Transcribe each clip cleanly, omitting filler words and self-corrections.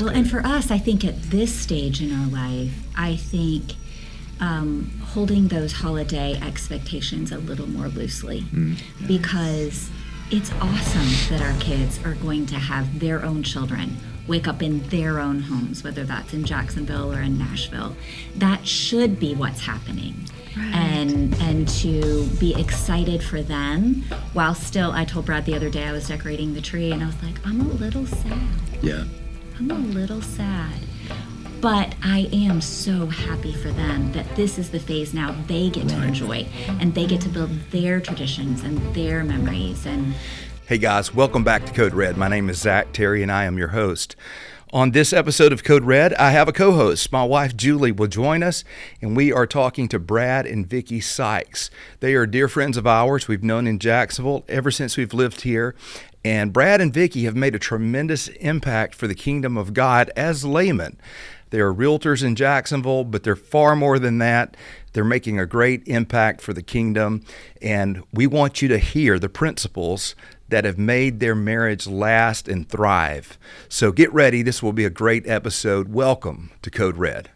Well, good. and for us, I think at this stage in our life, I think holding those holiday expectations a little more loosely, because it's awesome that our kids are going to have their own children wake up in their own homes, whether that's in Jacksonville or in Nashville. That should be what's happening. Right. And to be excited for them while still, I told Brad the other day I was decorating the tree and I was like, I'm a little sad. Yeah. I'm a little sad. But I am so happy for them that this is the phase now they get to enjoy, and they get to build their traditions and their memories. And Hey guys, welcome back to Code Red. My name is Zach Terry and I am your host. On this episode of Code Red, I have a co-host. My wife Julie will join us, and we are talking to Brad and Vicki Sykes. They are dear friends of ours. We've known in Jacksonville ever since we've lived here. And Brad and Vicki have made a tremendous impact for the kingdom of God as laymen. They are realtors in Jacksonville, but they're far more than that. They're making a great impact for the kingdom, and we want you to hear the principles that have made their marriage last and thrive. So get ready. This will be a great episode. Welcome to Code Red.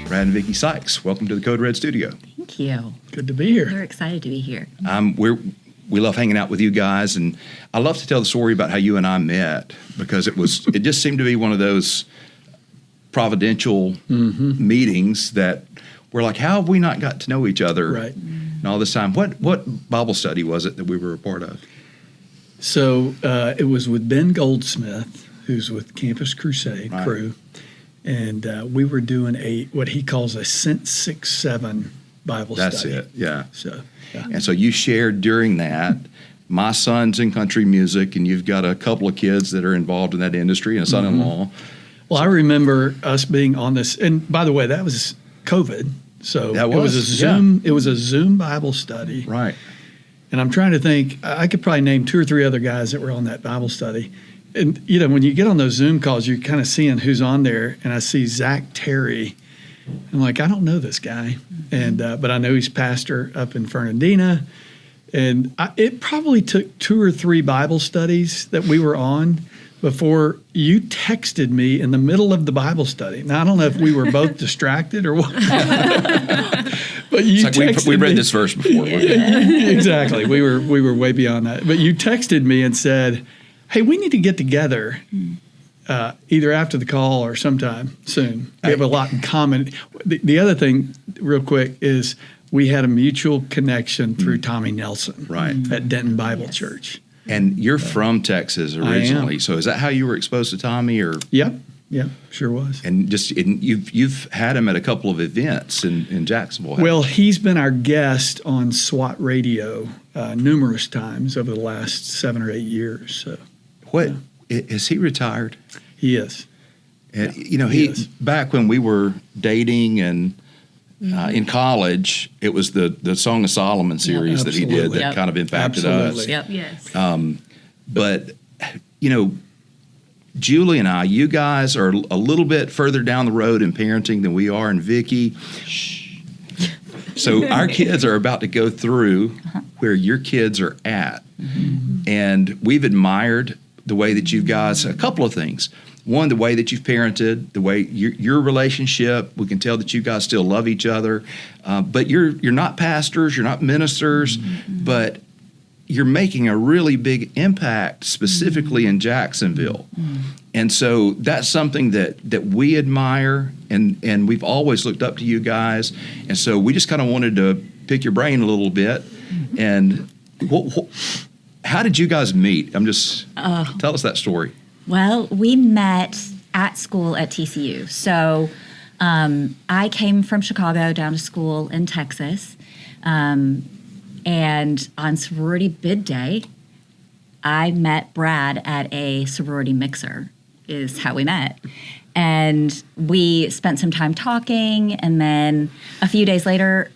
Brad and Vicki Sykes, welcome to the Code Red studio. thank you. Good to be here. We're excited to be here. We love hanging out with you guys, and I love to tell the story about how you and I met, because it just seemed to be one of those providential meetings that we're like, how have we not got to know each other Right. and all this time? What Bible study was it that we were a part of? So it was with Ben Goldsmith, who's with Campus Crusade Right. crew, and we were doing what he calls a Sent 6-7 Bible That's study. it, yeah. So, yeah. And so you shared during that, my son's in country music, and you've got a couple of kids that are involved in that industry and a son-in-law. Well, I remember us being on this, and by the way, that was COVID. So That it was a was, Zoom. It was a Zoom Bible study. Right. And I'm trying to think, I could probably name 2 or 3 other guys that were on that Bible study. And, you know, when you get on those Zoom calls, you're kind of seeing who's on there. And I see Zach Terry. I'm like, I don't know this guy. And but I know he's pastor up in Fernandina. And it probably took 2 or 3 Bible studies that we were on before you texted me in the middle of the Bible study. Now, I don't know if we were both distracted or what. But you It's like texted we read me. this verse before. Exactly. We were way beyond that. But you texted me and said, hey, we need to get together either after the call or sometime soon. We have a lot in common. The other thing, real quick, is we had a mutual connection through Tommy Nelson Right. at Denton Bible Church. And you're from Texas originally, so is that how you were exposed to Tommy, or? Yep, sure was. And you've had him at a couple of events in Jacksonville. Well, he's been our guest on SWAT Radio numerous times over the last 7 or 8 years. So Is he retired? he is. And, Yeah, you know, he is. back when we were dating and in college, it was the Song of Solomon series that he did absolutely. that Yep. kind of impacted Absolutely. us. Yep. Yes. But, you know, Julie and I, you guys are a little bit further down the road in parenting than we are, and Vicki. So our kids are about to go through where your kids are at. And we've admired the way that you guys, a couple of things. One, the way that you've parented, the way your relationship, we can tell that you guys still love each other. But you're not pastors, you're not ministers, but you're making a really big impact specifically in Jacksonville. And so that's something that we admire, and we've always looked up to you guys. And so we just kind of wanted to pick your brain a little bit. And how did you guys meet? Tell us that story. Well, we met at school at TCU. So I came from Chicago down to school in Texas. And on sorority bid day, I met Brad at a sorority mixer, is how we met. And we spent some time talking. And then a few days later,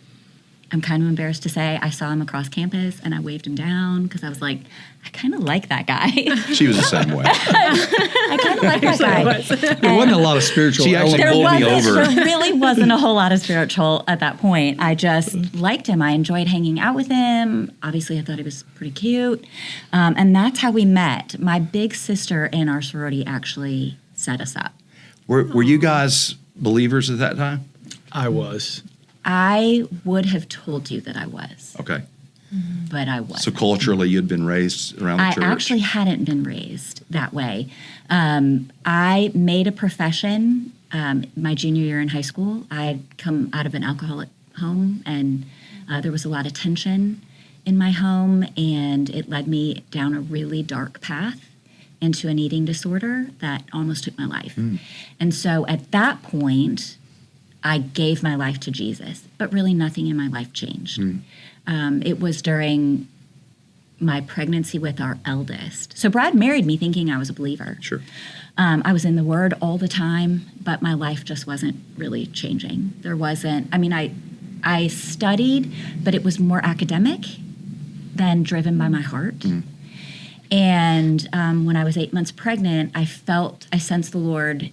I'm kind of embarrassed to say I saw him across campus and I waved him down because I was like, I kind of like that guy. She was the same way. I kind of like that guy. There wasn't a lot of spiritual She actually element. pulled me over. There really wasn't a whole lot of spiritual at that point. I just liked him. I enjoyed hanging out with him. Obviously, I thought he was pretty cute. And that's how we met. My big sister in our sorority actually set us up. Were you guys believers at that time? I was. I would have told you that I was, Okay. but I wasn't. So culturally, you'd been raised around the I church. actually hadn't been raised that way. I made a profession my junior year in high school. I had come out of an alcoholic home, and there was a lot of tension in my home, and it led me down a really dark path into an eating disorder that almost took my life. And so at that point, I gave my life to Jesus, but really nothing in my life changed. It was during my pregnancy with our eldest. So Brad married me thinking I was a believer. Sure. I was in the Word all the time, but my life just wasn't really changing. There wasn't, I mean, I studied, but it was more academic than driven by my heart. And when I was 8 months pregnant, I sensed the Lord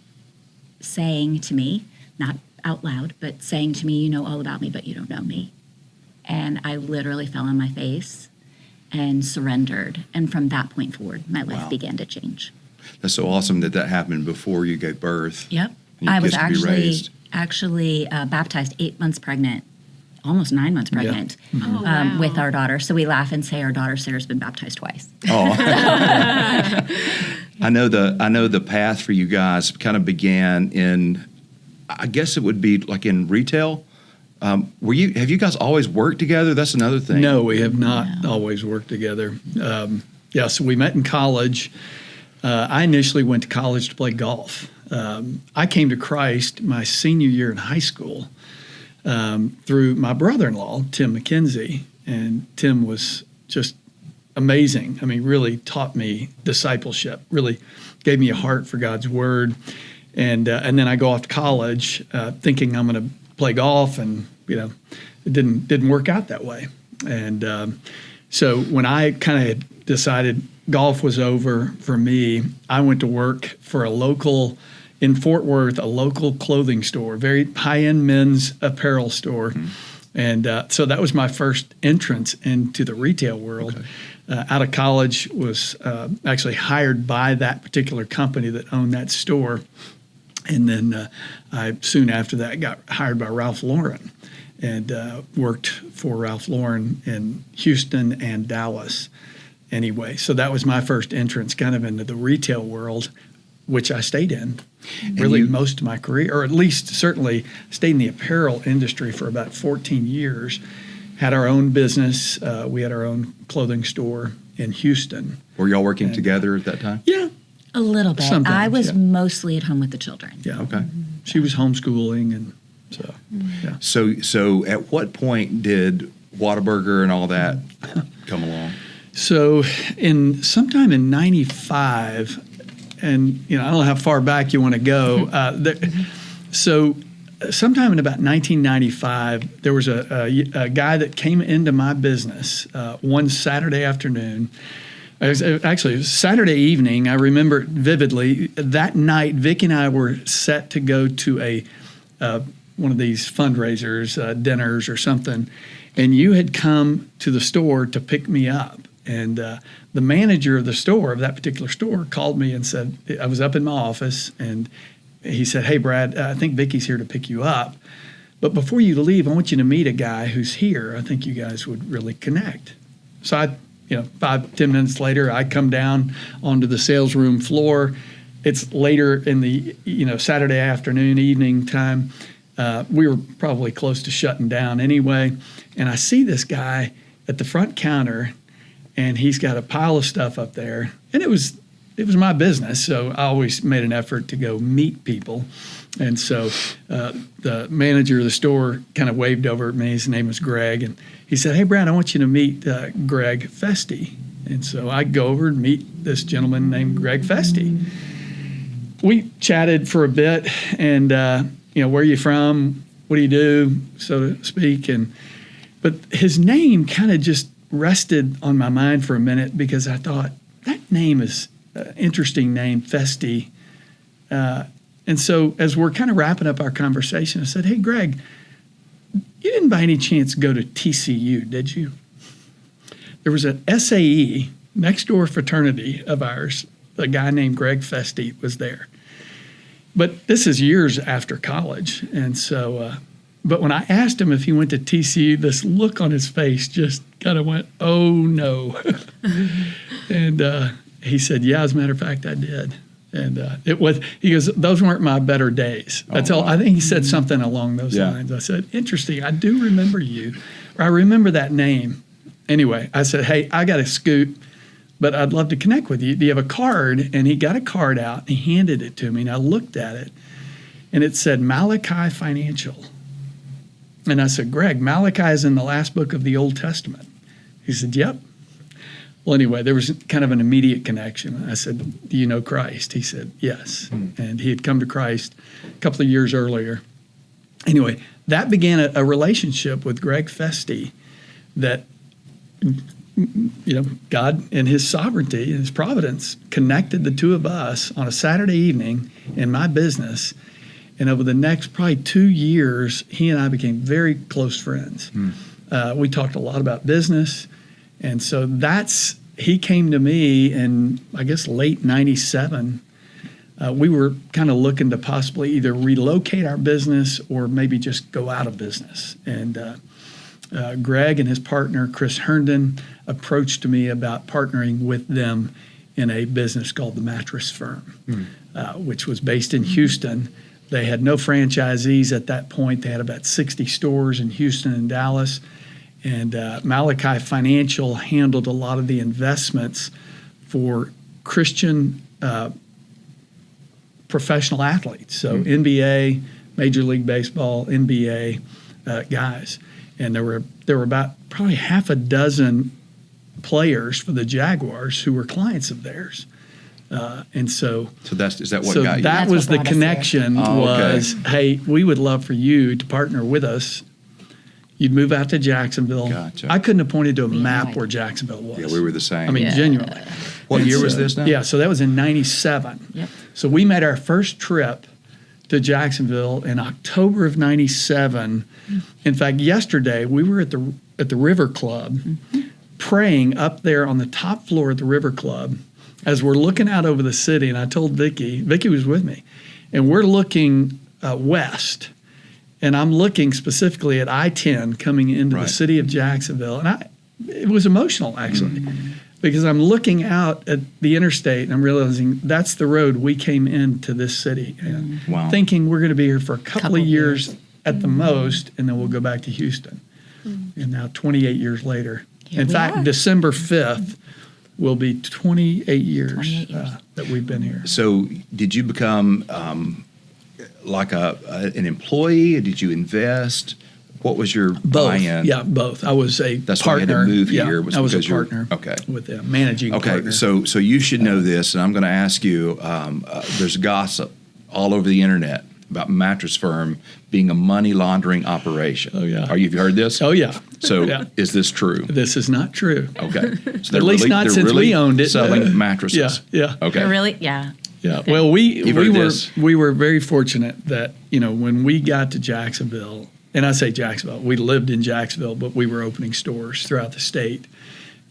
saying to me, not out loud, but saying to me, you know all about me, but you don't know me. And I literally fell on my face and surrendered. And from that point forward, my life began to change. That's so awesome that happened before you gave birth. Yep. And your I was kids could be raised. actually baptized 8 months pregnant, almost 9 months pregnant, Oh, wow. with our daughter. So we laugh and say our daughter Sarah's been baptized twice. Oh. I know the path for you guys kind of began in, I guess it would be like in retail. Have you guys always worked together? That's another thing. No, we have not always worked together. So we met in college. I initially went to college to play golf. I came to Christ my senior year in high school through my brother-in-law, Tim McKenzie. And Tim was just amazing. I mean, really taught me discipleship, really gave me a heart for God's word. And then I go off to college thinking I'm going to play golf, and it didn't work out that way. And so when I kind of decided golf was over for me, I went to work for a local clothing store, very high-end men's apparel store. And so that was my first entrance into the retail world. Out of college, was actually hired by that particular company that owned that store. And then I soon after that got hired by Ralph Lauren and worked for Ralph Lauren in Houston and Dallas. Anyway, so that was my first entrance kind of into the retail world, which I stayed in really most of my career, or at least certainly stayed in the apparel industry for about 14 years. Had our own business. We had our own clothing store in Houston. Were y'all working together at that time? Yeah. A little bit. Sometimes, I was yeah. mostly at home with the children. Yeah. Okay. She was homeschooling, and so, yeah. So at what point did Whataburger and all that come along? So sometime in 95, and I don't know how far back you want to go. So sometime in about 1995, there was a guy that came into my business one Saturday afternoon. Actually, it was Saturday evening. I remember it vividly. That night, Vicki and I were set to go to one of these fundraisers, dinners or something, and you had come to the store to pick me up. And the manager of the store, of that particular store, called me and said, I was up in my office, and he said, "Hey, Brad, I think Vicki's here to pick you up. But before you leave, I want you to meet a guy who's here. I think you guys would really connect." So 5-10 minutes later, I come down onto the sales room floor. It's later in the Saturday afternoon, evening time. We were probably close to shutting down anyway. And I see this guy at the front counter, and he's got a pile of stuff up there. And it was my business, so I always made an effort to go meet people. And so the manager of the store kind of waved over at me. His name was Greg, and he said, "Hey, Brad, I want you to meet Greg Feste." And so I go over and meet this gentleman named Greg Feste. We chatted for a bit, and where are you from? What do you do, so to speak? But his name kind of just rested on my mind for a minute because I thought, that name is an interesting name, Festi. And so as we're kind of wrapping up our conversation, I said, hey, Greg, you didn't by any chance go to TCU, did you? There was an SAE, next door fraternity of ours. A guy named Greg Festi was there. But this is years after college. And so, but when I asked him if he went to TCU, this look on his face just kind of went, oh no. And he said, yeah, as a matter of fact, I did. And he goes, those weren't my better days. That's all. I think he said something along those lines. I said, interesting. I do remember you, or I remember that name. Anyway, I said, hey, I got to scoot, but I'd love to connect with you. Do you have a card? And he got a card out and he handed it to me, and I looked at it, and it said Malachi Financial. And I said, Greg, Malachi is in the last book of the Old Testament. He said, yep. Well, anyway, there was kind of an immediate connection. I said, do you know Christ? He said, yes. And he had come to Christ a couple of years earlier. Anyway, that began a relationship with Greg Festi that, God in his sovereignty and his providence connected the two of us on a Saturday evening in my business. And over the next probably 2 years, he and I became very close friends. We talked a lot about business. And so he came to me in, I guess, late 97. We were kind of looking to possibly either relocate our business or maybe just go out of business. And Greg and his partner, Chris Herndon, approached me about partnering with them in a business called the Mattress Firm, which was based in Houston. They had no franchisees at that point. They had about 60 stores in Houston and Dallas. And Malachi Financial handled a lot of the investments for Christian professional athletes. So NBA, Major League Baseball, NBA guys. And there were about probably half a dozen players for the Jaguars who were clients of theirs. And so is that what got you? That was the connection okay. Hey, we would love for you to partner with us. You'd move out to Jacksonville. Gotcha. I couldn't have pointed to a map where Jacksonville was. Yeah, we were the same. I mean, genuinely. What year was this now? Yeah, so that was in 97. Yep. So we made our first trip to Jacksonville in October of 97. In fact, yesterday we were at the River Club praying up there on the top floor at the River Club as we're looking out over the city. And I told Vicki was with me, and we're looking west. And I'm looking specifically at I-10 coming into the city of Jacksonville. And it was emotional, actually, because I'm looking out at the interstate and I'm realizing that's the road we came into this city. And thinking we're going to be here for a couple of years at the most, and then we'll go back to Houston. And now 28 years later. In fact, December 5th will be 28 years that we've been here. So did you become like an employee? Did you invest? What was your buy-in? Yeah, both. I was a That's partner. Why you had to move here. I was a partner. With them, managing partner. So you should know this, and I'm going to ask you. There's gossip all over the internet about Mattress Firm being a money laundering operation. Oh yeah. Have you heard this? Oh yeah. So is this true? This is not true. Okay. So At least not since we owned it. Selling mattresses. Yeah. Okay. Really? Yeah. Yeah. Well, we were very fortunate that, when we got to Jacksonville, and I say Jacksonville, we lived in Jacksonville, but we were opening stores throughout the state,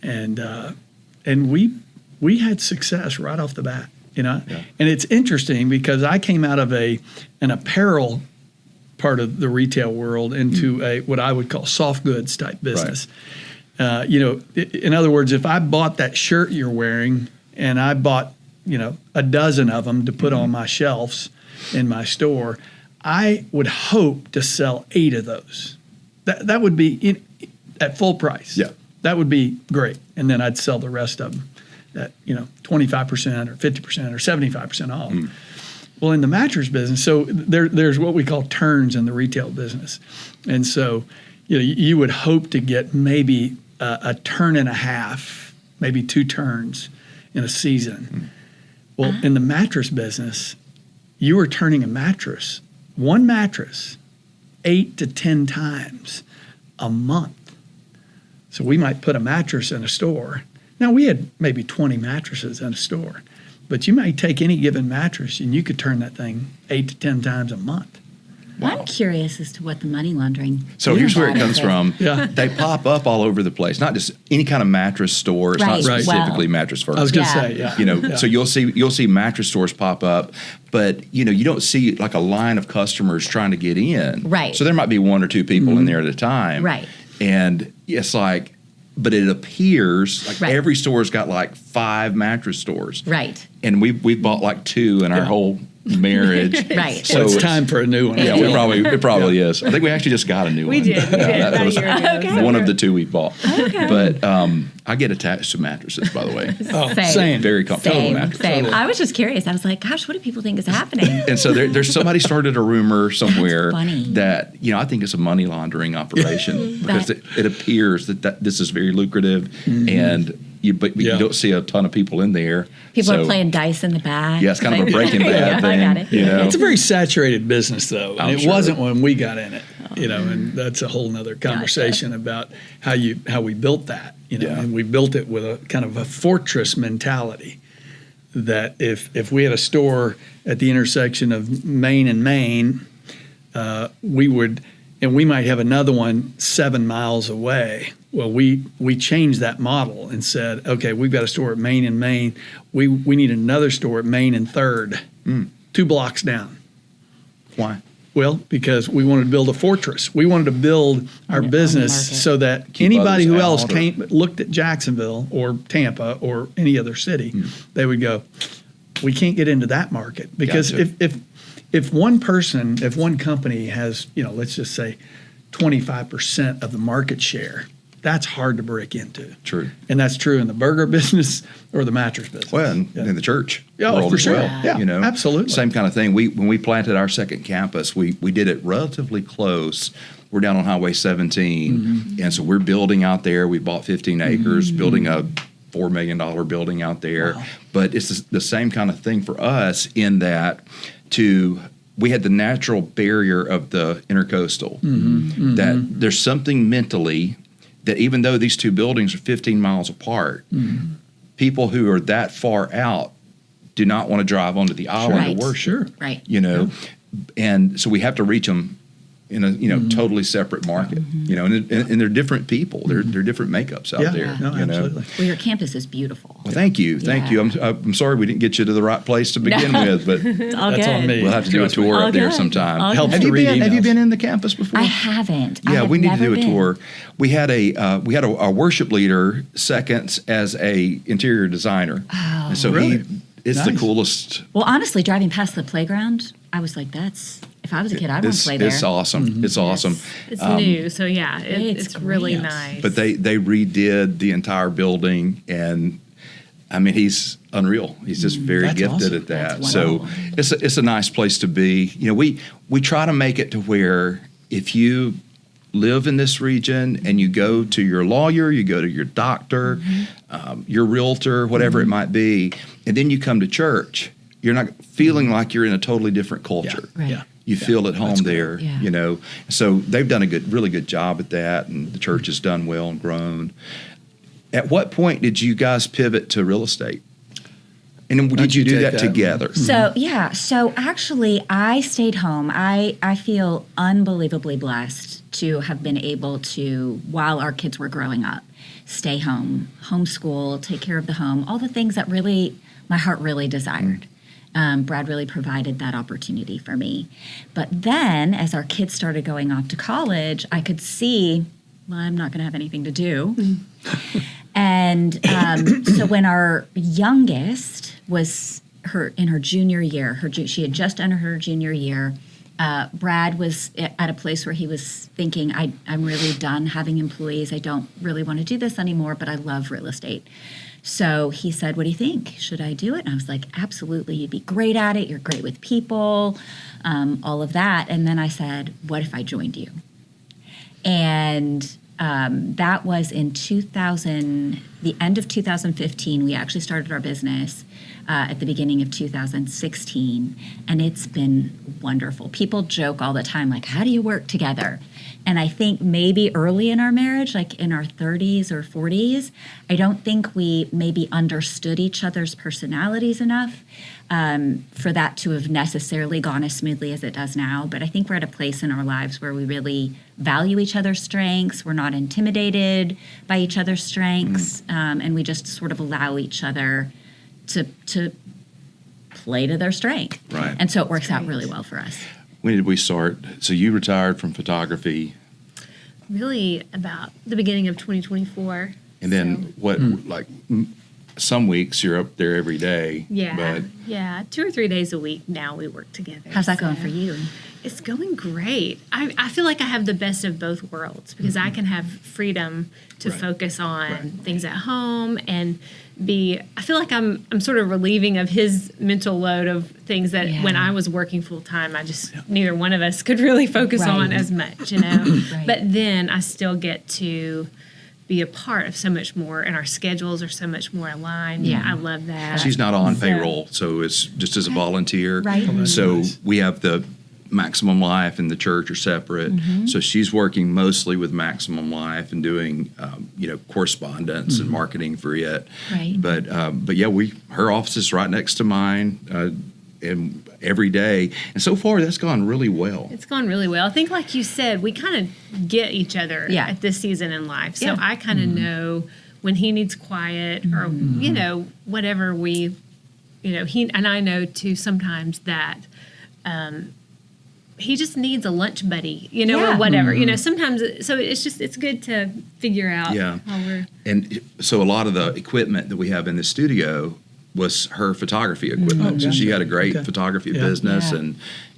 and we had success right off the bat. And it's interesting because I came out of an apparel part of the retail world into a what I would call soft goods type business. Right. In other words, if I bought that shirt you're wearing and I bought a dozen of them to put on my shelves in my store, I would hope to sell 8 of those. That would be at full price. Yeah. That would be great. And then I'd sell the rest of them at 25% or 50% or 75% off. Well, in the mattress business, so there's what we call turns in the retail business. And so you would hope to get maybe a turn and a half, maybe 2 turns in a season. Well, in the mattress business, you were turning one mattress 8 to 10 times a month. So we might put a mattress in a store. Now, we had maybe 20 mattresses in a store, but you might take any given mattress and you could turn that thing 8 to 10 times a month. I'm curious as to what the money laundering. So here's where it comes is. from. Yeah. They pop up all over the place, not just any kind of mattress store. It's Right. not Right. specifically Well, Mattress Firm. I was going to Yeah. say, yeah. You know, Yeah. so you'll see mattress stores pop up, but you know, you don't see like a line of customers trying to get in. Right. So there might be 1 or 2 people in there at a time. Right. And it's like, but it appears like Right. every store's got like 5 mattress stores. Right. And we bought like 2 in our whole marriage. Right. So it's time for a new one. Yeah, it probably is. I think we actually just got a new We one. did. We did that about a was year ago. Okay. one of the 2 we bought. But I get attached to mattresses, by the way. Oh, Same. same. Very comfortable Same. mattress. Same. Totally. I was just curious. I was like, gosh, what do people think is happening? And so there's somebody started a rumor somewhere funny. that, you know, I think it's a money laundering operation because That- it appears that this is very lucrative and but Yeah. you don't see a ton of people in there. People So, are playing dice in the back. Yeah, it's kind of a Breaking Bad Yeah, I thing. got it. You know? It's a very saturated business, though. I'm And it sure. wasn't when we got in it, you know, and that's a whole nother conversation about how we built that, you know, Yeah. and we built it with a kind of a fortress mentality that if we had a store at the intersection of Main and Main, we would, and we might have another one 7 miles away. Well, we changed that model and said, okay, we've got a store at Main and Main. We need another store at Main and Third, 2 blocks down. Why? Well, because we wanted to build a fortress. We wanted to build our On the business market. so that Keep anybody others who else out, or- came looked at Jacksonville or Tampa or any other city, they would go, we can't get into that market because Gotcha. if one person, if one company has, you know, let's just say 25% of the market share, that's hard to break into. True. And that's true in the burger business or the mattress business. Well, and Yeah. in the church Yeah, world for as sure. well. Yeah, you know, absolutely. Same kind of thing. When we planted our second campus, we did it relatively close. We're down on Highway 17, Mm-hmm. and so we're building out there. We bought 15 acres, building a $4 million building out there. Wow. But it's the same kind of thing for us in that we had the natural barrier of the intercoastal. That there's something mentally that even though these 2 buildings are 15 miles apart, people who are that far out do not want to drive onto the island Right. to worship. Right. You know, and so we have to reach them in a totally separate market. You know, and they're different people. They're different makeups out Yeah, there. no, you know? absolutely. Well, your campus is beautiful. Well, thank you. Yeah. I'm sorry we didn't get you to the right place to begin with, but It's all That's good. on me. we'll have to do a Trust me. tour All up there good. sometime. All Helps good. to read Have you emails. been in the campus before? I haven't. I Yeah, have we need to do never a been. tour. We had a worship leader seconds as a interior designer. Oh. And so Really? it's the Nice. coolest. Well, honestly, driving past the playground, I was like, if I was a kid, I'd want to It's, play there. it's awesome. It's awesome. It's new, so yeah, It's it's really great. nice. But they redid the entire building, and I mean he's unreal. He's just very That's gifted awesome. at that. That's So wonderful. it's a nice place to be. You know, we try to make it to where if you live in this region and you go to your lawyer, you go to your doctor, your realtor, whatever it might be, and then you come to church, you're not feeling like you're in a totally different culture. Right. Yeah. You feel at home That's cool. there, Yeah. you know. So they've done a really good job at that, and the church has done well and grown. At what point did you guys pivot to real estate? And then did don't you you do take that that? together? So actually, I stayed home. I feel unbelievably blessed to have been able to, while our kids were growing up, stay home, homeschool, take care of the home, all the things that really my heart really desired. Brad really provided that opportunity for me. But then, as our kids started going off to college, I could see, well, I'm not going to have anything to do. And so when our youngest was in her junior year, she had just entered her junior year, Brad was at a place where he was thinking, I'm really done having employees. I don't really want to do this anymore, but I love real estate. So he said, what do you think? Should I do it? And I was like, absolutely. You'd be great at it. You're great with people, all of that. And then I said, what if I joined you? And that was in 2009. the end of 2015. We actually started our business at the beginning of 2016, and it's been wonderful. People joke all the time, like, how do you work together? And I think maybe early in our marriage, like in our 30s or 40s, I don't think we maybe understood each other's personalities enough for that to have necessarily gone as smoothly as it does now. But I think we're at a place in our lives where we really value each other's strengths. We're not intimidated by each other's strengths, and we just sort of allow each other to play to their strength. Right. And so it works out really well for us. When did we start? So you retired from photography, Really about the beginning of 2024. and then some weeks you're up there every day. Yeah, But yeah, 2 or 3 days a week now we work together. How's that going so for you? It's going great. I feel like I have the best of both worlds because I can have freedom to focus on things at home and I feel like I'm sort of relieving of his mental load of things that when I was working full time, neither one of us could really focus on as much, Right. But then I still get to be a part of so much more, and our schedules are so much more aligned. Yeah. I love that. she's not on So- payroll, so it's just as a volunteer. Right. Oh, that's So nice. we have the Maximum Life and the church are separate. So she's working mostly with Maximum Life and doing, correspondence and marketing for it. Right. But yeah, her office is right next to mine, and every day. And so far, that's gone really well. It's gone really well. I think, like you said, we kind of get each other at this season in life. So Yeah. I kind of know when he needs quiet or, whatever he, and I know too sometimes that he just needs a lunch buddy, Yeah. or whatever, sometimes. So it's good to figure out Yeah. how we're. And so a lot of the equipment that we have in the studio was her photography equipment. So she had a great photography Yeah. business, Yeah.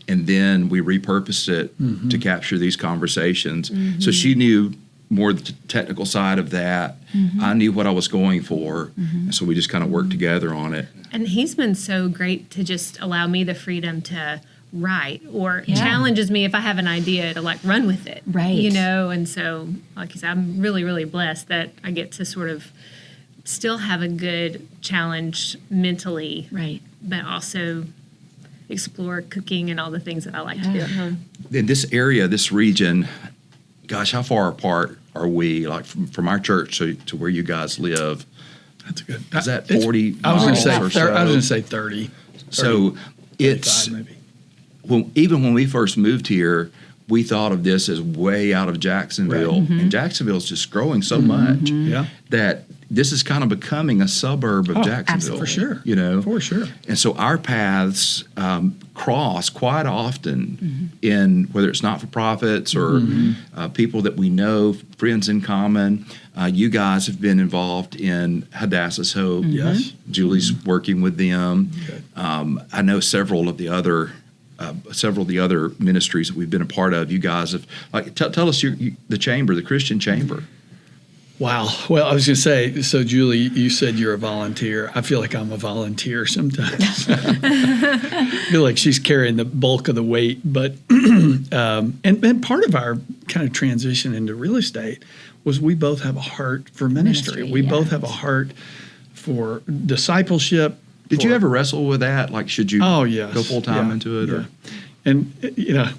and then we repurposed it to capture these conversations. So she knew more the technical side of that. I knew what I was going for, and so we just kind of worked together on it. And he's been so great to just allow me the freedom to write or Yeah. challenges me if I have an idea to run with it. Right. And so, like you said, I'm really, really blessed that I get to sort of still have a good challenge mentally, Right. but also explore cooking and all the things that I like to do at home. In this area, this region, gosh, how far apart are we? Like from our church to where you guys live? That's good. Is that It's- 40 I was going to say. miles or so? I was going to say 30. So 35 it's maybe. even when we first moved here, we thought of this as way out of Jacksonville, and Jacksonville is just growing so much Yeah. that this is kind of becoming a suburb of Jacksonville. For sure. For sure. And so our paths cross quite often in whether it's not for profits or people that we know, friends in common. You guys have been involved in Hadassah's Hope. Yes. Julie's working with them. Good. I know several of the other ministries that we've been a part of. You guys have tell us the chamber, the Christian Chamber. Wow. Well, I was going to say, so Julie, you said you're a volunteer. I feel like I'm a volunteer sometimes. I feel like she's carrying the bulk of the weight. But and part of our kind of transition into real estate was we both have a heart for ministry. We both have a heart for discipleship. Did you ever wrestle with that? Like, should you Oh, yes. go full time into it? Yeah. Or? And,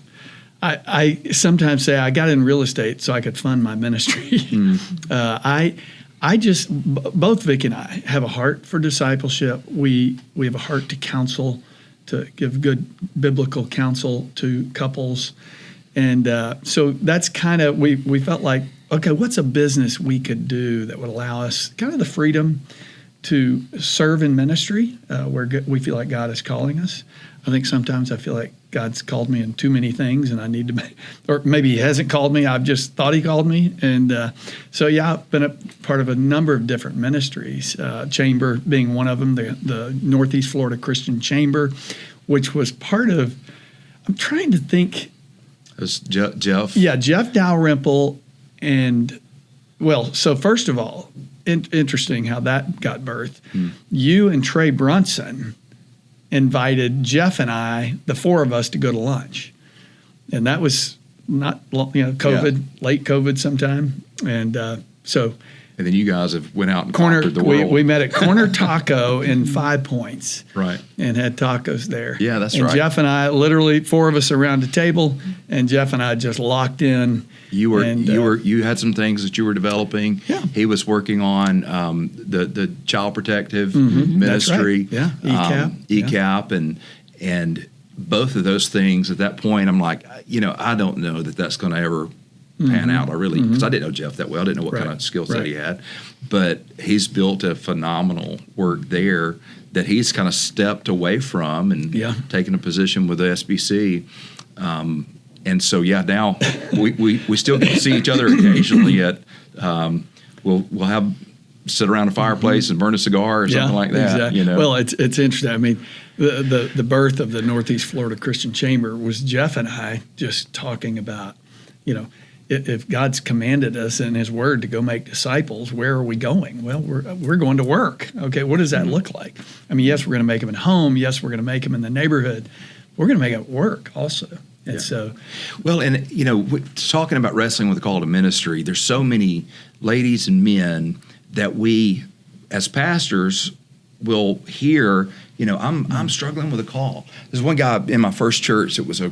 I sometimes say I got in real estate so I could fund my ministry. Both Vic and I have a heart for discipleship. We have a heart to counsel, to give good biblical counsel to couples. And so that's kind of, we felt like, okay, what's a business we could do that would allow us kind of the freedom to serve in ministry where we feel like God is calling us. I think sometimes I feel like God's called me in too many things and I need to, or maybe he hasn't called me. I've just thought he called me. And so, yeah, I've been a part of a number of different ministries, Chamber being one of them, the Northeast Florida Christian Chamber, which was part of, I'm trying to think. It was Jeff? Yeah, Jeff Dalrymple. And, well, so first of all, interesting how that got birthed. You and Trey Brunson invited Jeff and I, the four of us, to go to lunch. And that was not, COVID, late COVID sometime. And so And then you guys have went out and Corner. conquered the We, world. we met at Corner Taco in 5 Points. Right. And had tacos there. Yeah, that's and right. Jeff and I, literally 4 of us around the table, and Jeff and I just locked in. You had some things that you were developing. Yeah. He was working on the child protective ministry. That's right. Yeah. ECAP, and both of those things at that point, I'm like, I don't know that that's going to ever pan out. I really, because I didn't know Jeff that well. I didn't know what kind of skill set he had, but he's built a phenomenal work there that he's kind of stepped away from and taken a position with the SBC. And so, now we still get to see each other occasionally. We'll have sit around a fireplace and burn a cigar or something like that. Exactly. Well, it's interesting. I mean, the birth of the Northeast Florida Christian Chamber was Jeff and I just talking about, if God's commanded us in His Word to go make disciples, where are we going? Well, we're going to work. Okay, what does that look like? I mean, yes, we're going to make them at home. Yes, we're going to make them in the neighborhood. We're going to make it work also. And so, well, and talking about wrestling with the call to ministry, there's so many ladies and men that we, as pastors, will hear. I'm struggling with a call. There's one guy in my first church that was a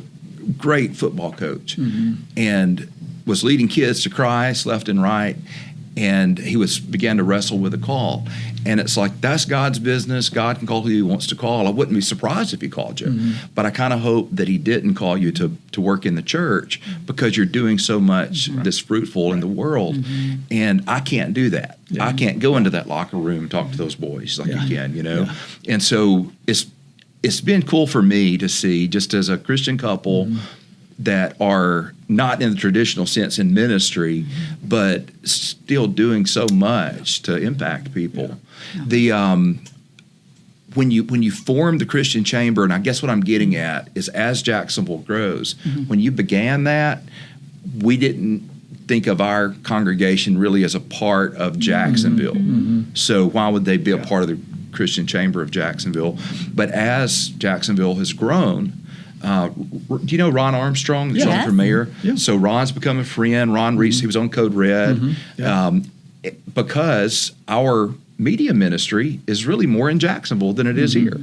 great football coach, and was leading kids to Christ left and right, and he began to wrestle with a call. And it's like, that's God's business. God can call who He wants to call. I wouldn't be surprised if He called you, but I kind of hope that He didn't call you to work in the church because you're doing so much that's fruitful in the world, and I can't do that. I can't go into that locker room and talk to those boys like you can, And so it's been cool for me to see, just as a Christian couple that are not in the traditional sense in ministry, but still doing so much to impact people. The when you form the Christian Chamber, and I guess what I'm getting at is, as Jacksonville grows, when you began that, we didn't think of our congregation really as a part of Jacksonville. So why would they be a part of the Christian Chamber of Jacksonville? But as Jacksonville has grown, do you know Ron Armstrong, that's running for mayor? Yeah. So Ron's become a friend. Ron Reese, he was on Code Red. Because our media ministry is really more in Jacksonville than it is here.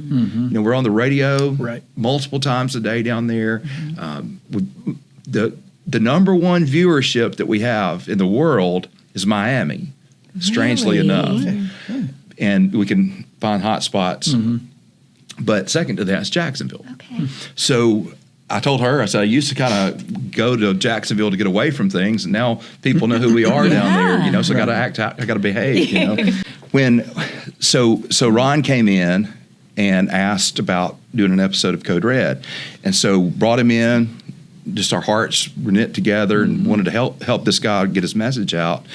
We're on the radio multiple times a day down there. The number one viewership that we have in the world is Miami, strangely enough. And we can find hot spots. But second to that is Jacksonville. Okay. So I told her, I said, I used to kind of go to Jacksonville to get away from things, and now people know who we are down there, so I got to act out, I got to behave, So Ron came in and asked about doing an episode of Code Red, and so brought him in. Just our hearts were knit together and wanted to help this guy get his message out.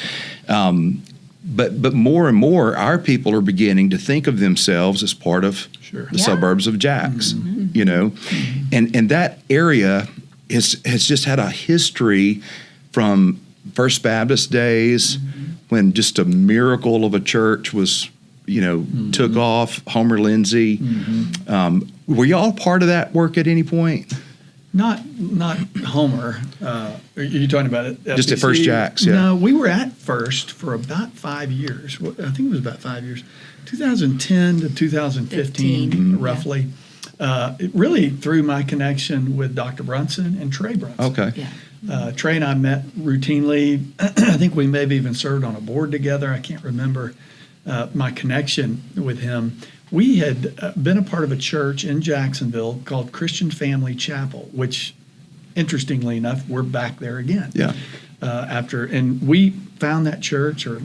But more and more, our people are beginning to think of themselves as part of the suburbs of Jacks, and that area has just had a history from First Baptist days when just a miracle of a church was, took off. Homer Lindsay. Were y'all part of that work at any point? Not Homer. Are you talking about it? Just at First Jacks, No, we were at First for about 5 years. I think it was about 5 years, 2010 to 2015, roughly. Really through my connection with Dr. Brunson and Trey Brunson. Okay. Yeah. Trey and I met routinely. I think we may have even served on a board together. I can't remember my connection with him. We had been a part of a church in Jacksonville called Christian Family Chapel, which, interestingly enough, we're back there again. Yeah. And we found that church, or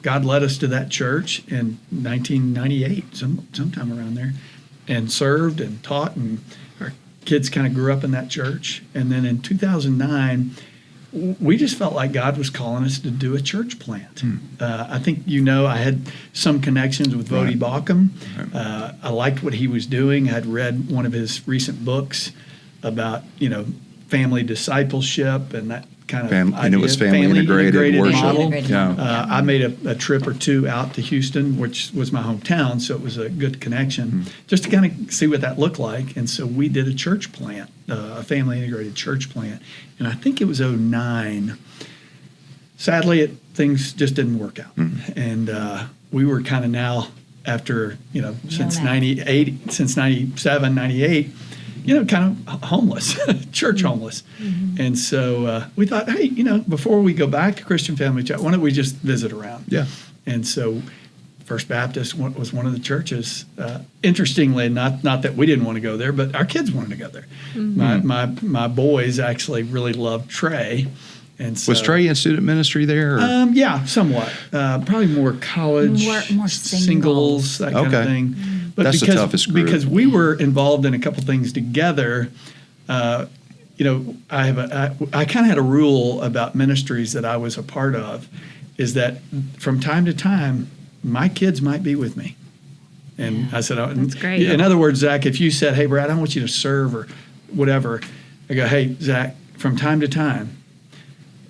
God led us to that church in 1998, sometime around there, and served and taught, and our kids kind of grew up in that church. And then in 2009. We just felt like God was calling us to do a church plant. I think I had some connections with Vodi Bakum. I liked what he was doing. I'd read one of his recent books about family discipleship and that kind of idea. And it was family integrated worship. Model. I made a trip or two out to Houston, which was my hometown, so it was a good connection, just to kind of see what that looked like. And so we did a church plant, a family integrated church plant, and I think it was 2009. Sadly, things just didn't work out. And we were kind of now, after, since that. 98, since 97, 98, kind of homeless, church homeless. And so we thought, hey, before we go back to Christian Family Church, why don't we just visit around? Yeah. And so First Baptist was one of the churches. Interestingly, not that we didn't want to go there, but our kids wanted to go there. My boys actually really loved Trey. And so, Was Trey in student ministry there? Or? yeah, somewhat. Probably more college, More singles. that kind of Okay. thing. But That's the toughest group. because we were involved in a couple things together. I kind of had a rule about ministries that I was a part of, is that from time to time, my kids might be with me. And I said, That's great. In other words, Zach, if you said, hey, Brad, I want you to serve or whatever, I go, hey, Zach, from time to time,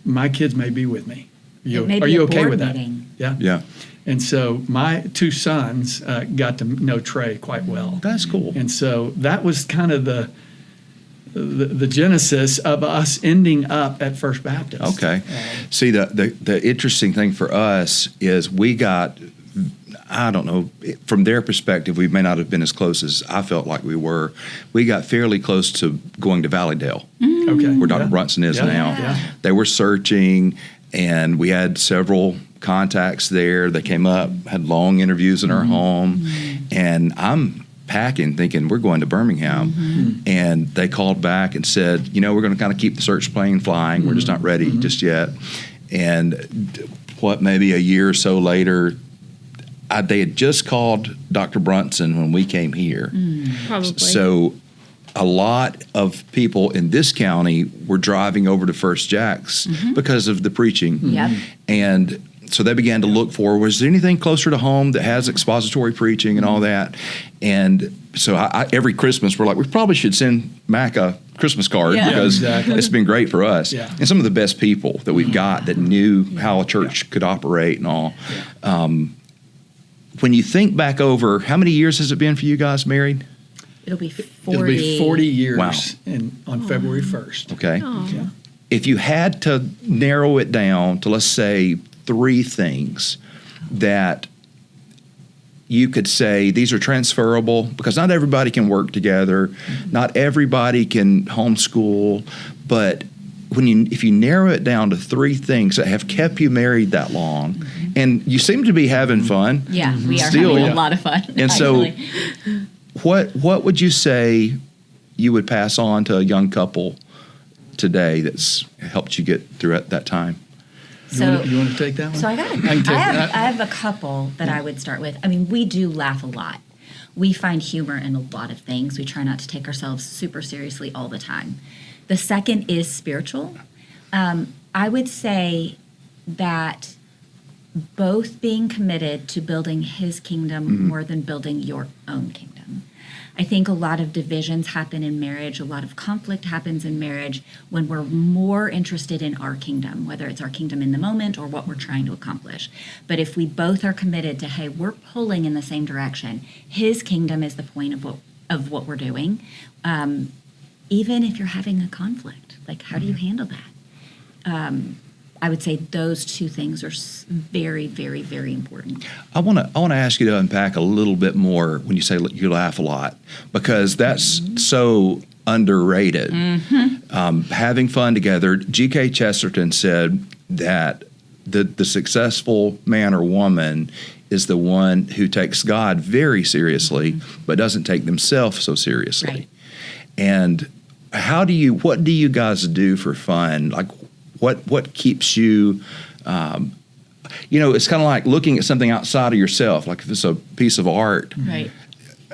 my kids may be with me. It may Are be you a okay board with that? meeting. Yeah. Yeah. And so my two sons got to know Trey quite well. That's cool. And so that was kind of the genesis of us ending up at First Baptist. Okay. See, the interesting thing for us is we got, I don't know, from their perspective, we may not have been as close as I felt like we were. We got fairly close to going to Valleydale, Okay. where Dr. Brunson is Yeah. now. Yeah. They were searching, and we had several contacts there. They came up, had long interviews in our home, and I'm packing thinking we're going to Birmingham, and they called back and said, we're going to kind of keep the search plane flying. We're just not ready just yet. And maybe a year or so later, they had just called Dr. Brunson when we came here. Probably. So a lot of people in this county were driving over to First Jack's because of the preaching. Yep. And so they began to look for, was there anything closer to home that has expository preaching and all that? And so every Christmas, we're like, we probably should send Mac a Christmas card Yeah. because Exactly. it's been great for us. Yeah. And some of the best people that we've got that knew how a church could operate and all. When you think back over, how many years has it been for you guys married? It'll be 40. It'll be 40 years Wow. on February 1st. Okay. Oh. Yeah. If you had to narrow it down to, let's say, 3 things that you could say these are transferable, because not everybody can work together, not everybody can homeschool, but if you narrow it down to 3 things that have kept you married that long, and you seem to be having fun. Yeah, we are Still, having a lot of fun. And so, actually. what would you say you would pass on to a young couple today that's helped you get through that time? You want to take that one? So I can take that. I have a couple that I would start with. I mean, we do laugh a lot. We find humor in a lot of things. We try not to take ourselves super seriously all the time. The second is spiritual. I would say that both being committed to building his kingdom more than building your own kingdom. I think a lot of divisions happen in marriage, a lot of conflict happens in marriage when we're more interested in our kingdom, whether it's our kingdom in the moment or what we're trying to accomplish. But if we both are committed to, hey, we're pulling in the same direction, his kingdom is the point of what we're doing, even if you're having a conflict, like how do you handle that? I would say those 2 things are very, very, very important. I want to ask you to unpack a little bit more when you say you laugh a lot, because that's so underrated. Having fun together. G.K. Chesterton said that the successful man or woman is the one who takes God very seriously, but doesn't take themselves so seriously. Right. And what do you guys do for fun? Like, what keeps you? It's kind of like looking at something outside of yourself. Like if it's a piece of art. Right.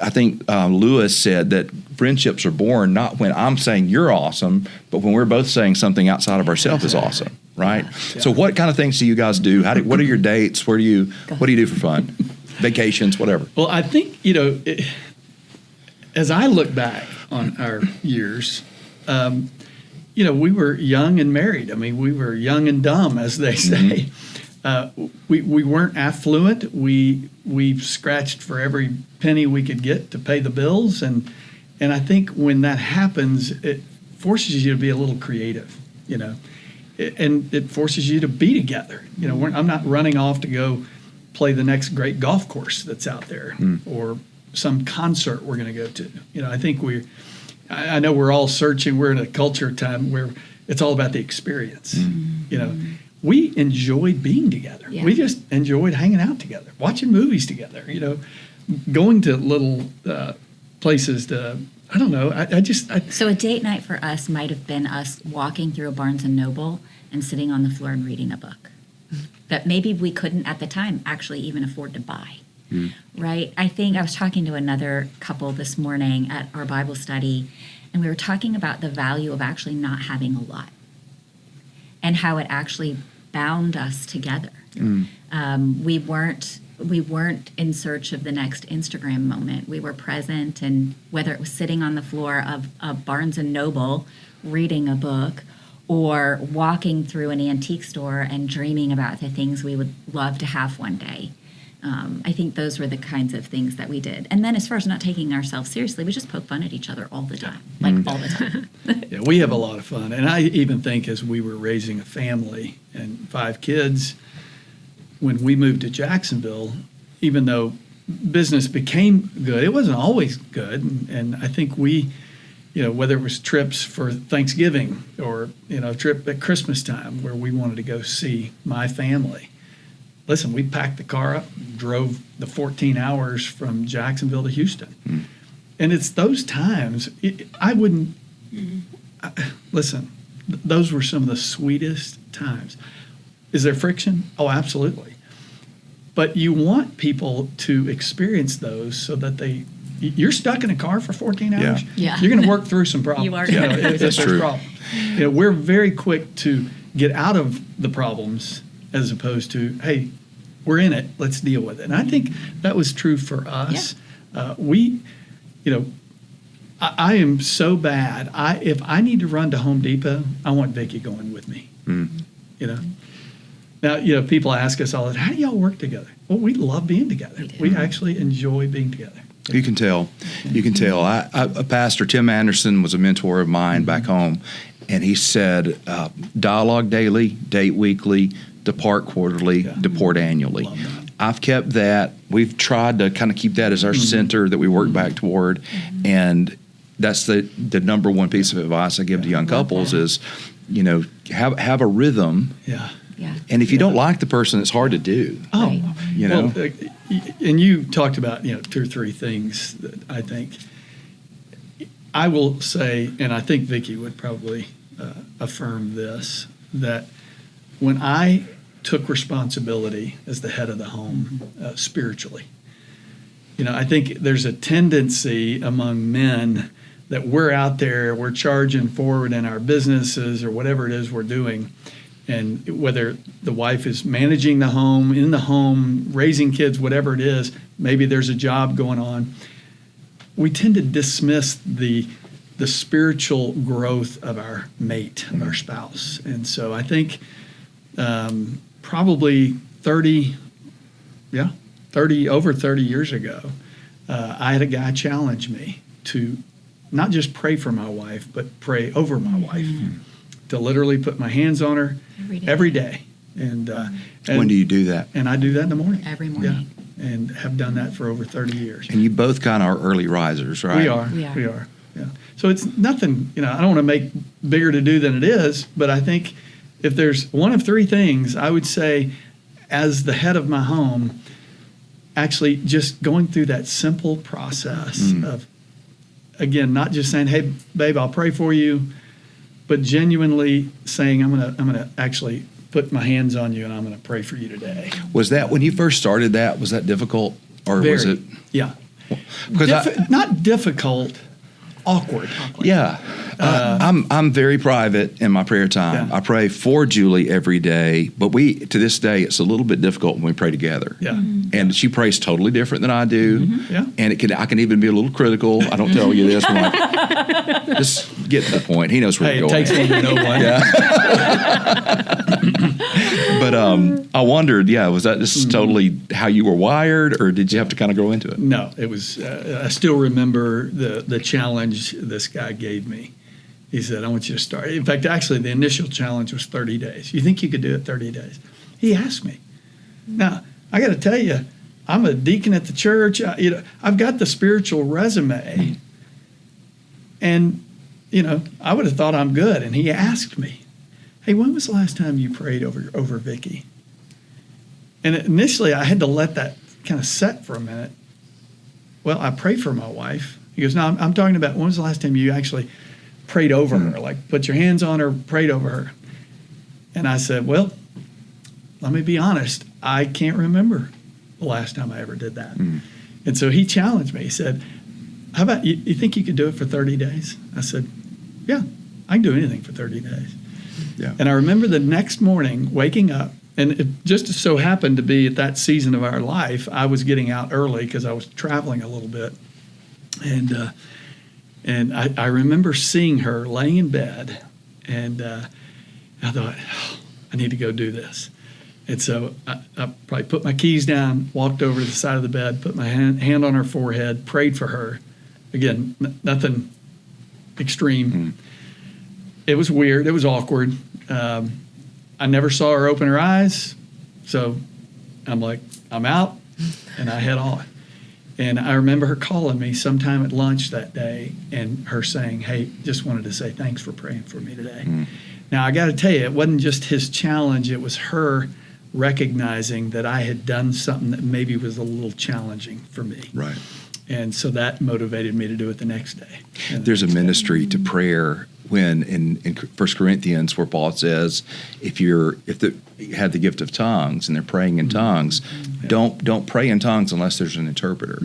I think Lewis said that friendships are born not when I'm saying you're awesome, but when we're both saying something outside of ourselves is awesome, right? Yeah. So, what kind of things do you guys do? What are your dates? What do you do for fun? Vacations, whatever. Well, I think, as I look back on our years, we were young and married. I mean, we were young and dumb, as they say. We weren't affluent. We scratched for every penny we could get to pay the bills, and I think when that happens, it forces you to be a little creative, and it forces you to be together. I'm not running off to go play the next great golf course that's out there or some concert we're going to go to. I think I know we're all searching. We're in a culture time where it's all about the experience. We enjoyed being together. Yeah. We just enjoyed hanging out together, watching movies together, going to little places to, I don't know. So a date night for us might have been us walking through a Barnes and Noble and sitting on the floor and reading a book that maybe we couldn't at the time actually even afford to buy. Right? I think I was talking to another couple this morning at our Bible study, and we were talking about the value of actually not having a lot and how it actually bound us together. We weren't in search of the next Instagram moment. We were present, and whether it was sitting on the floor of Barnes and Noble reading a book or walking through an antique store and dreaming about the things we would love to have one day. I think those were the kinds of things that we did. And then as far as not taking ourselves seriously, we just poke fun at each other all the time, all the time. Yeah, we have a lot of fun. And I even think as we were raising a family and 5 kids, when we moved to Jacksonville, even though business became good, it wasn't always good. And I think we, whether it was trips for Thanksgiving or, a trip at Christmas time where we wanted to go see my family. Listen, we packed the car up, drove the 14 hours from Jacksonville to Houston. And it's those times, listen, those were some of the sweetest times. Is there friction? Oh, absolutely. But you want people to experience those so that you're stuck in a car for 14 hours. Yeah. You're going to work through some problems. You are. If That's there's true. problems. We're very quick to get out of the problems as opposed to, hey, we're in it, let's deal with it. And I think that was true for us. I am so bad. If I need to run to Home Depot, I want Vicki going with me. Now, people ask us all the time, how do y'all work together? Well, we love being together. We actually enjoy being together. You can tell. You can tell. Pastor Tim Anderson was a mentor of mine back home, and he said, dialogue daily, date weekly, depart quarterly, deport annually. Love that. I've kept that. We've tried to kind of keep that as our center that we work back toward, and that's the number one piece of advice I give to young couples is, have a rhythm. Yeah. Yeah. And if you don't like the person, it's hard to do. Oh, Right. Well, and you talked about 2 or 3 things that I think I will say, and I think Vicki would probably affirm this, that when I took responsibility as the head of the home spiritually, I think there's a tendency among men that we're out there, we're charging forward in our businesses or whatever it is we're doing. And whether the wife is managing the home, in the home, raising kids, whatever it is, maybe there's a job going on. We tend to dismiss the spiritual growth of our mate, of our spouse. And so I think probably over 30 years ago, I had a guy challenge me to not just pray for my wife, but pray over my wife, to literally put my hands on her every day. And When do you do that? And I do that in the morning. Every morning. Yeah, and have done that for over 30 years. And you both kind of are early risers, right? We are. We are. Yeah. So it's nothing, I don't want to make bigger to do than it is, but I think if there's one of 3 things, I would say as the head of my home, actually just going through that simple process of, again, not just saying, hey, babe, I'll pray for you, but genuinely saying, I'm gonna actually put my hands on you and I'm gonna pray for you today. Was that when you first started that? Was that difficult, or was it? Yeah. Because Not difficult, awkward. yeah, I'm very private in my prayer time. Yeah. I pray for Julie every day, but to this day it's a little bit difficult when we pray together. Yeah. And she prays totally different than I do. Yeah. And I can even be a little critical. I don't tell you this. I'm like, just get to the point. He knows where Hey, we're it going. takes one to know one. But I wondered, was that just totally how you were wired, or did you have to kind of grow into it? No, it was. I still remember the challenge this guy gave me, He said, I want you to start. In fact, actually, the initial challenge was 30 days. You think you could do it 30 days? He asked me. Now, I got to tell you, I'm a deacon at the church. I've got the spiritual resume. And, I would have thought I'm good. And he asked me, hey, when was the last time you prayed over Vicky? And initially, I had to let that kind of set for a minute. Well, I pray for my wife. He goes, no, I'm talking about when was the last time you actually prayed over her, like put your hands on her, prayed over her. And I said, well, let me be honest, I can't remember the last time I ever did that. And so he challenged me. He said, how about you think you could do it for 30 days? I said, yeah, I can do anything for 30 days. Yeah. And I remember the next morning waking up, and it just so happened to be at that season of our life, I was getting out early because I was traveling a little bit. And I remember seeing her laying in bed, and I thought, I need to go do this. And so I probably put my keys down, walked over to the side of the bed, put my hand on her forehead, prayed for her. Again, nothing extreme. It was weird. It was awkward. I never saw her open her eyes. So I'm like, I'm out, and I head on. And I remember her calling me sometime at lunch that day and her saying, hey, just wanted to say thanks for praying for me today. Now, I got to tell you, it wasn't just his challenge. It was her recognizing that I had done something that maybe was a little challenging for me. Right. And so that motivated me to do it the next day. There's a ministry to prayer when in 1 Corinthians where Paul says, if you have the gift of tongues and they're praying in tongues, don't pray in tongues unless there's an interpreter.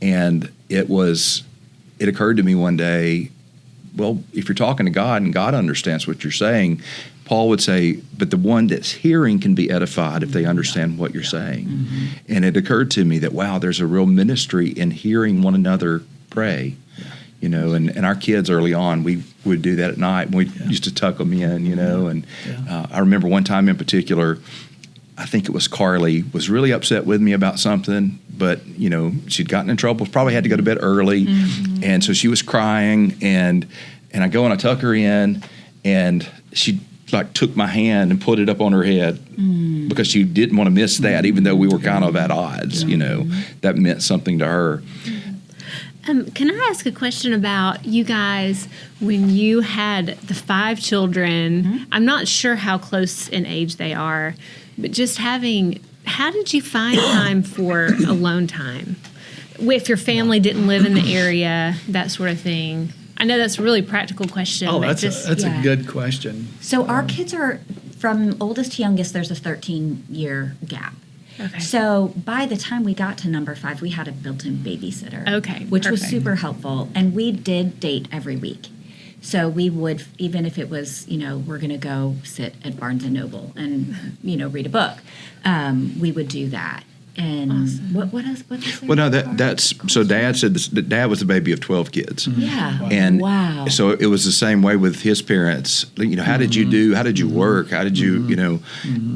And it occurred to me one day, well, if you're talking to God and God understands what you're saying, Paul would say, but the one that's hearing can be edified if they understand what you're saying. And it occurred to me that, wow, there's a real ministry in hearing one another pray. And our kids early on, we would do that at night. We used to tuck them in, and I remember one time in particular, I think it was Carly, was really upset with me about something, but, she'd gotten in trouble, probably had to go to bed early, and so she was crying, and I go and I tuck her in, and she took my hand and put it up on her head because she didn't want to miss that, even though we were kind of at odds, that meant something to her. Can I ask a question about you guys when you had the 5 children? I'm not sure how close in age they are, but just how did you find time for alone time? If your family didn't live in the area, that sort of thing. I know that's a really practical question. Oh, that's a good question. So our kids are, from oldest to youngest, there's a 13-year gap. Okay. So by the time we got to number 5, we had a built-in babysitter. Okay, which was perfect. super helpful. And we did date every week. So we would, even if it was, we're going to go sit at Barnes & Noble and, read a book, we would do that. And awesome. what else? What is there? Well, no, that's so. Dad said that Dad was the baby of 12 kids. Yeah. And wow. so it was the same way with his parents. How did you do? How did you work? How did you,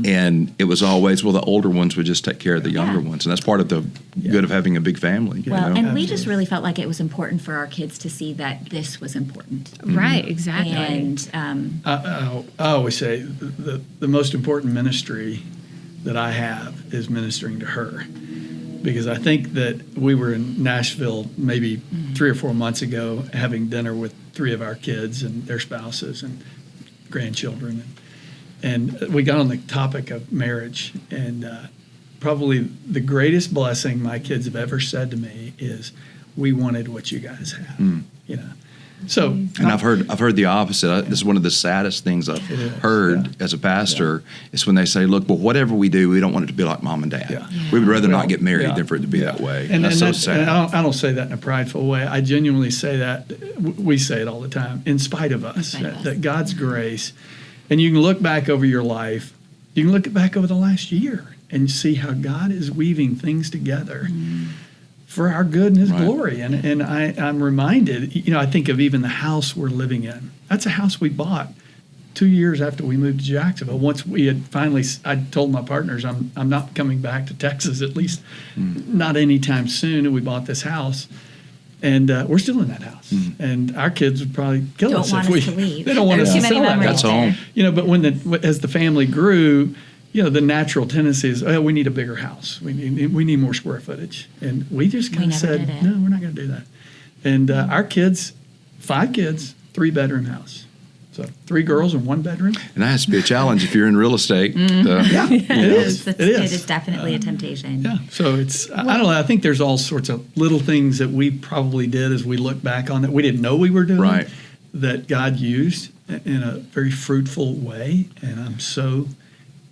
And it was always, well, the older ones would just take care of the younger ones, and that's part of the good of having a big family. Well, and we just really felt like it was important for our kids to see that this was important. Right. Exactly. And I always say the most important ministry that I have is ministering to her, because I think that we were in Nashville maybe 3 or 4 months ago having dinner with 3 of our kids and their spouses and grandchildren, and we got on the topic of marriage, and probably the greatest blessing my kids have ever said to me is, we wanted what you guys have. So, and I've heard the opposite. This is one of the saddest things I've heard as a pastor is when they say, "Look, well, whatever we do, we don't want it to be like mom and dad. Yeah. We would rather not get married than for it to be that way." And that's so sad. And I don't say that in a prideful way. I genuinely say that. We say it all the time. In spite of us, that God's grace, and you can look back over your life. You can look back over the last year and see how God is weaving things together. For our good and His glory. And I'm reminded, I think of even the house we're living in. That's a house we bought 2 years after we moved to Jacksonville. Once we had finally, I told my partners, I'm not coming back to Texas, at least not anytime soon. And we bought this house. And we're still in that house. And our kids would probably kill Don't us want if we. us to leave. They don't want There's us too to many sell that memories house. there. That's home. But as the family grew, the natural tendency is, we need a bigger house. We need more square footage. And we just kind of never said, did it. no, we're not going to do that. And our kids, 5 kids, 3-bedroom house. So 3 girls in 1 bedroom. And that has to be a challenge if you're in real estate. Yeah, it is. It It is. is definitely a temptation. Yeah. So it's, I don't know. I think there's all sorts of little things that we probably did as we look back on that we didn't know we were doing. Right. That God used in a very fruitful way. And I'm so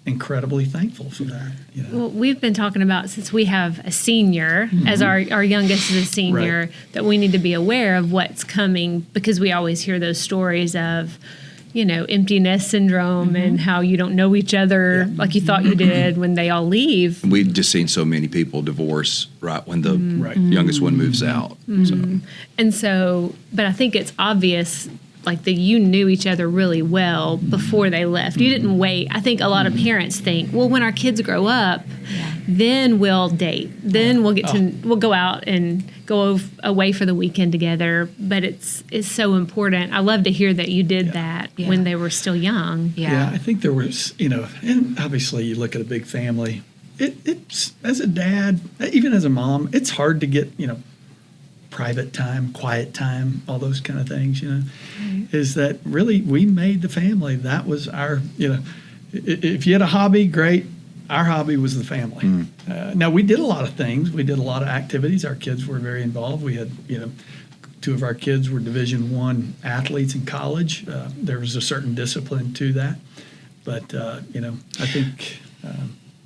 incredibly thankful for that. Well, we've been talking about, since we have a senior, as our youngest is a senior, Right. that we need to be aware of what's coming, because we always hear those stories of, empty nest syndrome and how you don't know each other like you thought you did when they all leave. We've just seen so many people divorce right when the Right. youngest one moves out. So. And so, but I think it's obvious, like, that you knew each other really well before they left. You didn't wait. I think a lot of parents think, well, when our kids grow up, then we'll date. Then we'll we'll go out and go away for the weekend together. But it's so important. I love to hear that you did that when they were still young. Yeah, I think there was, and obviously you look at a big family. It's as a dad, even as a mom, it's hard to get, private time, quiet time, all those kind of things, is that really we made the family. That was our, if you had a hobby, great. Our hobby was the family. Now, we did a lot of things. We did a lot of activities. Our kids were very involved. We had, 2 of our kids were Division I athletes in college. There was a certain discipline to that. But, I think...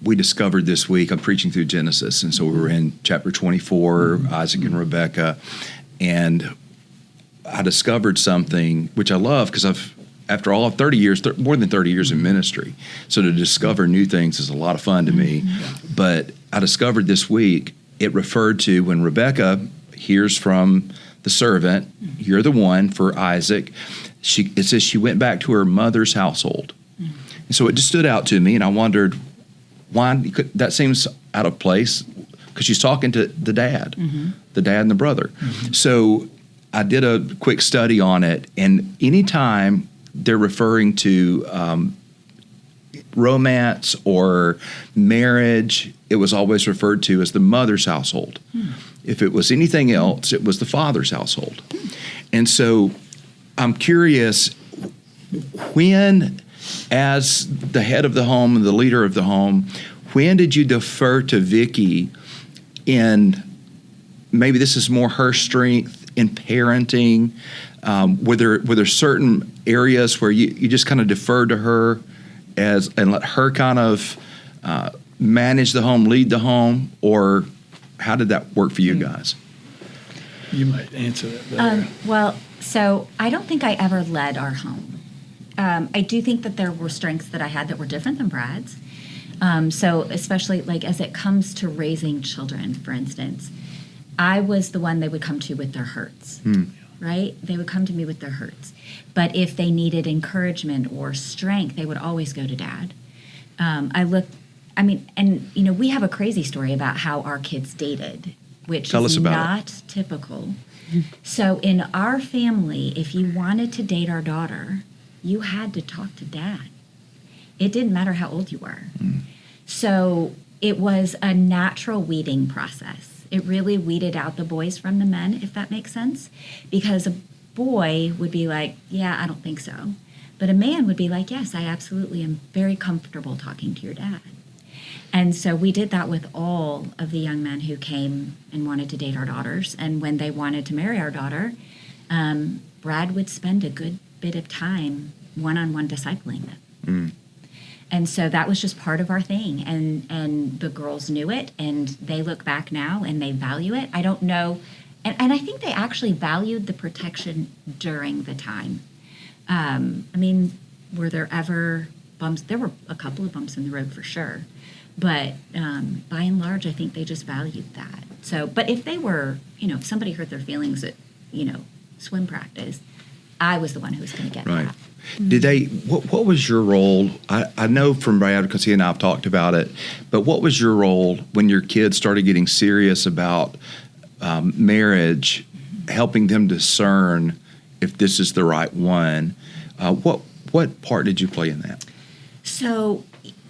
we discovered this week, I'm preaching through Genesis, and so we were in chapter 24, Isaac and Rebekah, and I discovered something which I love because after all of 30 years, more than 30 years in ministry, so to discover new things is a lot of fun to me. But I discovered this week, it referred to when Rebekah hears from the servant, you're the one for Isaac, it says she went back to her mother's household. And so it just stood out to me, and I wondered, why that seems out of place, because she's talking to the dad and the brother. So I did a quick study on it, and anytime they're referring to romance or marriage, it was always referred to as the mother's household. If it was anything else, it was the father's household. And so I'm curious, when, as the head of the home and the leader of the home, when did you defer to Vicki in, maybe this is more her strength in parenting? Were there certain areas where you just kind of deferred to her and let her kind of manage the home, lead the home, or how did that work for you guys? You might answer that better. Well, so I don't think I ever led our home. I do think that there were strengths that I had that were different than Brad's. So especially like as it comes to raising children, for instance, I was the one they would come to with their hurts, right? They would come to me with their hurts. But if they needed encouragement or strength, they would always go to Dad. We have a crazy story about how our kids dated, which Tell us is about not typical. So in our family, if you wanted to date our daughter, you had to talk to Dad. It didn't matter how old you were. So it was a natural weeding process. It really weeded out the boys from the men, if that makes sense. Because a boy would be like, yeah, I don't think so. But a man would be like, yes, I absolutely am very comfortable talking to your dad. And so we did that with all of the young men who came and wanted to date our daughters. And when they wanted to marry our daughter, Brad would spend a good bit of time one-on-one discipling them. And so that was just part of our thing. And the girls knew it, and they look back now and they value it. I don't know. And I think they actually valued the protection during the time. Were there ever bumps? There were a couple of bumps in the road for sure. But by and large, I think they just valued that. So, but if they were, if somebody hurt their feelings at, swim practice, I was the one who was going to get that. Did they? What was your role? I know from Brad, because he and I have talked about it. But what was your role when your kids started getting serious about marriage? helping them discern if this is the right one. What part did you play in that? So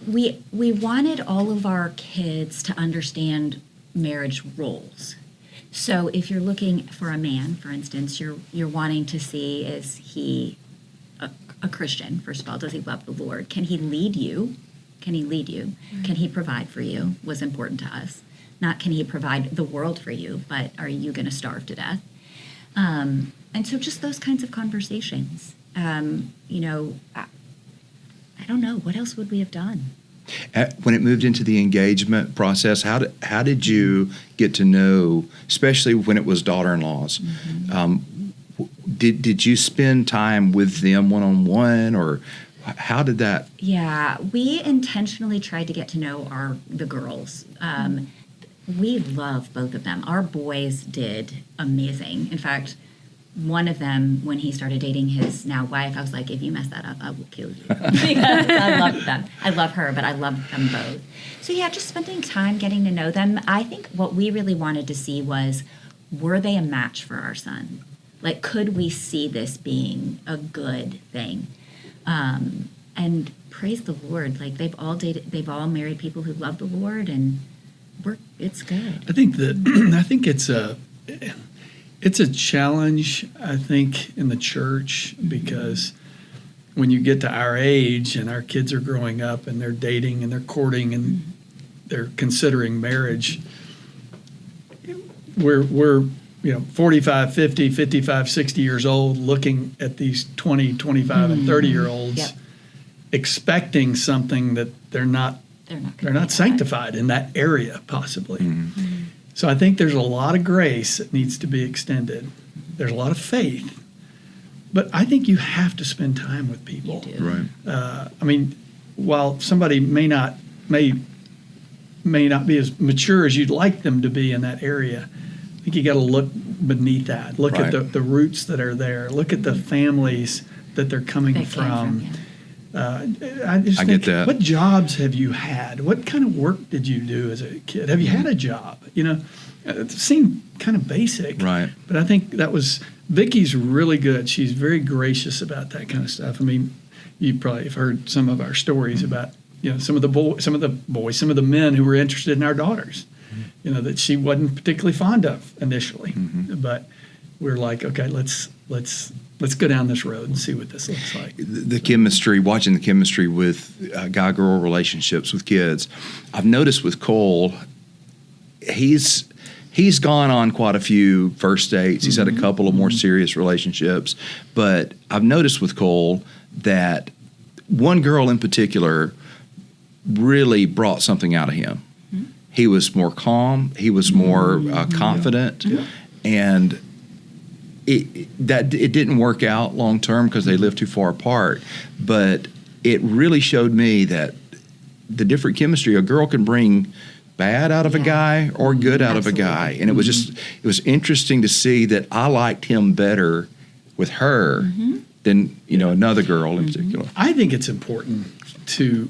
we wanted all of our kids to understand marriage roles. So if you're looking for a man, for instance, you're wanting to see, is he a Christian? First of all, does he love the Lord? Can he lead you? Can he lead you? Can he provide for you? Was important to us. Not can he provide the world for you, but are you going to starve to death? And so just those kinds of conversations. You know, I don't know. What else would we have done? When it moved into the engagement process, how did you get to know, especially when it was daughter-in-laws? Did you spend time with them one-on-one, or how did that? Yeah, we intentionally tried to get to know the girls. We love both of them. Our boys did amazing. In fact, one of them, when he started dating his now wife, I was like, if you mess that up, I will kill you. Because I love them. I love her, but I love them both. So yeah, just spending time getting to know them. I think what we really wanted to see was, were they a match for our son? Like, could we see this being a good thing? And praise the Lord, like they've all married people who love the Lord, and it's good. I think it's a challenge, I think, in the church, because when you get to our age and our kids are growing up and they're dating and they're courting and they're considering marriage, we're 45, 50, 55, 60 years old looking at these 20, 25, and 30-year-olds. Yep. Expecting something that they're not sanctified in that area, possibly. So I think there's a lot of grace that needs to be extended. There's a lot of faith, but I think you have to spend time with people. You do. Right. I mean, while somebody may not be as mature as you'd like them to be in that area, I think you got to look beneath that. Look Right. at the roots that are there. Look at the families that they're coming from. I just I think, get that. what jobs have you had? What kind of work did you do as a kid? Have you had a job? It seemed kind of basic. Right. But I think Vicky's really good. She's very gracious about that kind of stuff. I mean, you probably have heard some of our stories about, some of the men who were interested in our daughters, that she wasn't particularly fond of initially. But we're like, okay, let's go down this road and see what this looks like. The chemistry, watching the chemistry with guy-girl relationships with kids. I've noticed with Cole, he's gone on quite a few first dates. He's had a couple of more serious relationships. But I've noticed with Cole that one girl in particular really brought something out of him. He was more calm. He was more confident. Yeah. And it didn't work out long term because they lived too far apart, but it really showed me that the different chemistry a girl can bring bad out of a guy or good out of a guy. And it was it was interesting to see that I liked him better with her than another girl in particular. I think it's important to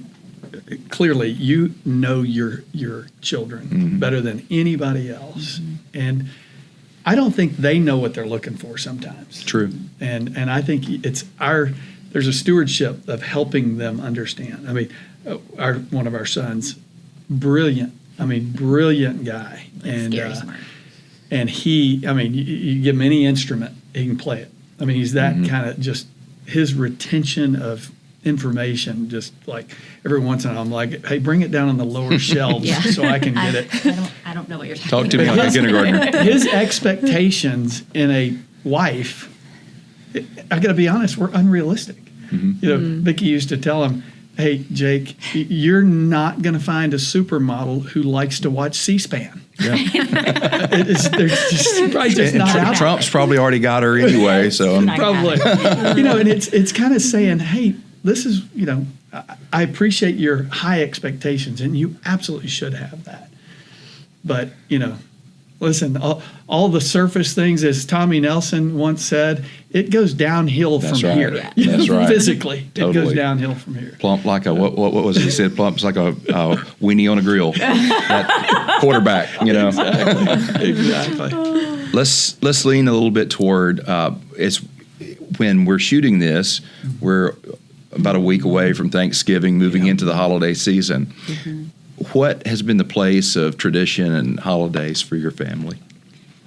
clearly your children better than anybody else, and I don't think they know what they're looking for sometimes. True. And I think there's a stewardship of helping them understand. I mean, one of our sons, brilliant guy. And Scary smart. And you give him any instrument, he can play it. I mean, he's that kind of, just his retention of information, just like every once in a while I'm like, hey, bring it down on the lower shelves so I can get it. I don't know what you're talking Talk about. to me like a kindergartner. His expectations in a wife, I got to be honest, were unrealistic. Vicki used to tell him, hey, Jake, you're not going to find a supermodel who likes to watch C-SPAN. Yeah. They're just not out. Trump's probably already got her anyway, so Not Probably. And it's kind of saying, hey, this is, I appreciate your high expectations, and you absolutely should have that. But, listen, all the surface things, as Tommy Nelson once said, it goes downhill That's from right. here. Yeah. That's right. Physically, Totally. it goes downhill from here. plump like a what was it? He said plump's like a weenie on a grill. That quarterback, Exactly. let's lean a little bit toward it's when we're shooting this, we're about a week away from Thanksgiving, moving into the holiday season. What has been the place of tradition and holidays for your family?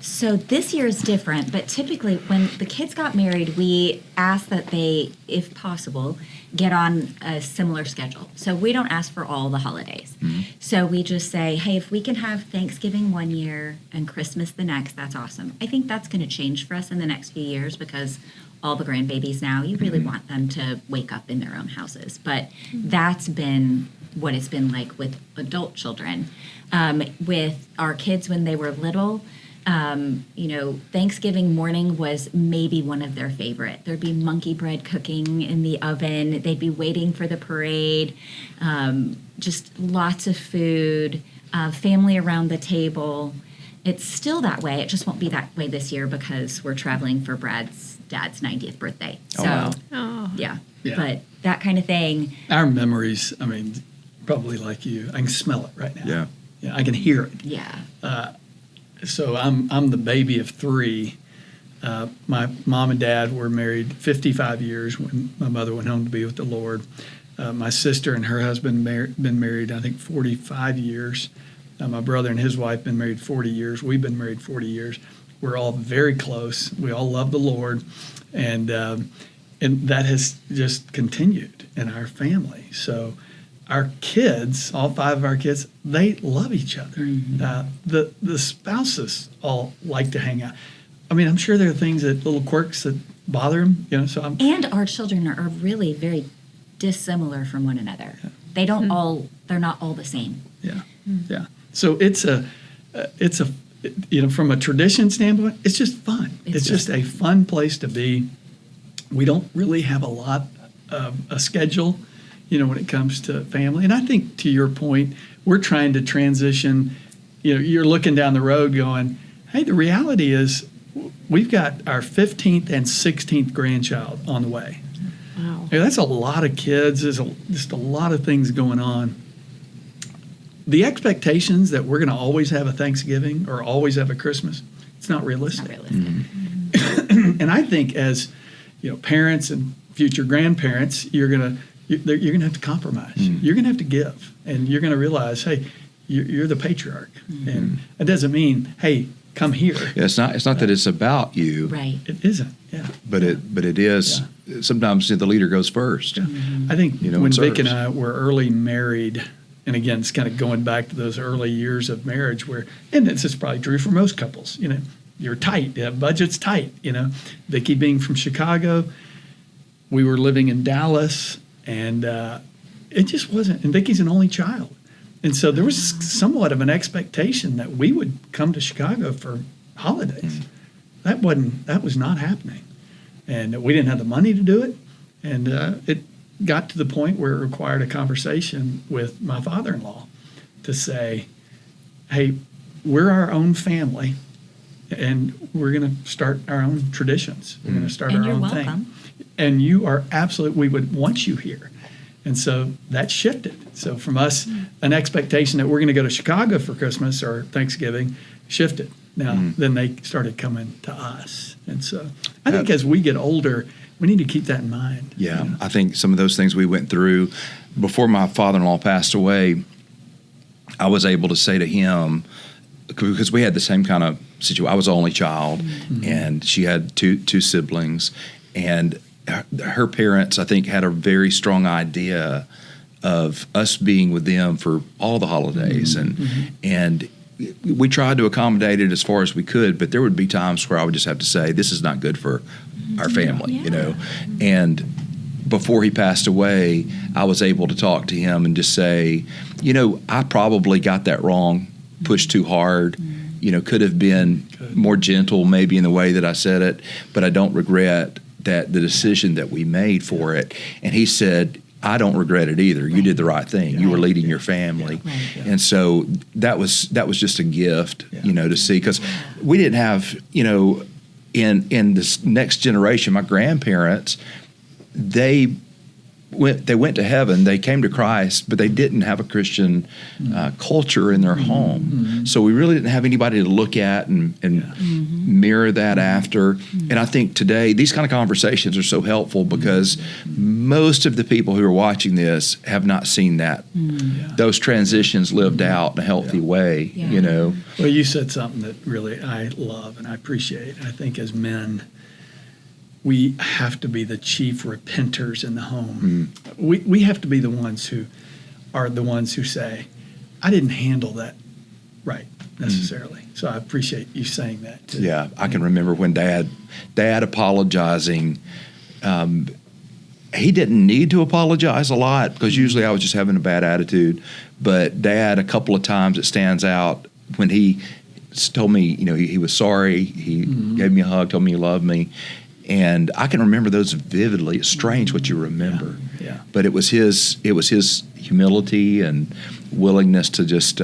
So this year is different, but typically when the kids got married, we asked that they, if possible, get on a similar schedule. So we don't ask for all the holidays. So we just say, hey, if we can have Thanksgiving one year and Christmas the next, that's awesome. I think that's going to change for us in the next few years because all the grandbabies now, you really want them to wake up in their own houses. But that's been what it's been like with adult children. With our kids when they were little, Thanksgiving morning was maybe one of their favorite. There'd be monkey bread cooking in the oven. They'd be waiting for the parade. Just lots of food, family around the table. It's still that way. It just won't be that way this year because we're traveling for Brad's dad's 90th birthday. So, yeah. But that kind of thing. Our memories, I mean, probably like you, I can smell it right now. Yeah, I can hear it. Yeah. So I'm the baby of three. My mom and dad were married 55 years when my mother went home to be with the Lord. My sister and her husband been married, I think, 45 years. My brother and his wife been married 40 years. We've been married 40 years. We're all very close. We all love the Lord, and that has just continued in our family. So our kids, all five of our kids, they love each other. The spouses all like to hang out. I mean, I'm sure there are things little quirks that bother them, So And our children are really very dissimilar from one another. They don't they're not all the same. Yeah. So it's from a tradition standpoint, it's just fun. It's just a fun place to be. We don't really have a lot of a schedule, when it comes to family. And I think to your point, we're trying to transition. You're looking down the road going, hey, the reality is we've got our 15th and 16th grandchild on the way. Wow. That's a lot of kids. There's just a lot of things going on. The expectations that we're going to always have a Thanksgiving or always have a Christmas, it's not realistic. And I think as parents and future grandparents, you're going to have to compromise. You're going to have to give, and you're going to realize, hey, you're the patriarch, and it doesn't mean, hey, come here. Yeah, it's not that it's about you. Right. It isn't. Yeah. But it is. Sometimes the leader goes first. I think when Vic and I were early married. And again, it's kind of going back to those early years of marriage and this is probably true for most couples, you're tight, budget's tight, Vicki being from Chicago, we were living in Dallas, and it just wasn't, and Vicki's an only child. And so there was somewhat of an expectation that we would come to Chicago for holidays. That was not happening. And we didn't have the money to do it. And it got to the point where it required a conversation with my father-in-law to say, hey, we're our own family, and we're going to start our own traditions. We're going to start our own thing. And you are we would want you here. And so that shifted. So from us, an expectation that we're going to go to Chicago for Christmas or Thanksgiving shifted. Now, then they started coming to us. And so I think as we get older, we need to keep that in mind. Yeah, I think some of those things we went through before my father-in-law passed away, I was able to say to him, because we had the same kind of situation. I was the only child, and she had two siblings, and her parents, I think, had a very strong idea of us being with them for all the holidays, and we tried to accommodate it as far as we could, but there would be times where I would just have to say, this is not good for our family, And before he passed away, I was able to talk to him and just say, I probably got that wrong, pushed too hard, could have been more gentle maybe in the way that I said it, but I don't regret that the decision that we made for it. And he said, I don't regret it either. You did the right thing. You were leading your family. And so that was just a gift, to see, because we didn't have, in this next generation, my grandparents, they they went to heaven, they came to Christ, but they didn't have a Christian culture in their home. So we really didn't have anybody to look at and mirror that after. And I think today these kind of conversations are so helpful because most of the people who are watching this have not seen that. Those transitions lived out in a healthy way, you know. Well, you said something that really I love and I appreciate. I think as men, we have to be the chief repenters in the home. We have to be the ones who are the ones who say, I didn't handle that right necessarily. So I appreciate you saying that too. Yeah, I can remember when Dad apologizing. He didn't need to apologize a lot because usually I was just having a bad attitude. But Dad, a couple of times it stands out when he told me, you know, he was sorry. He gave me a hug, told me he loved me. And I can remember those vividly. It's strange what you remember. Yeah. But it was his humility and willingness to just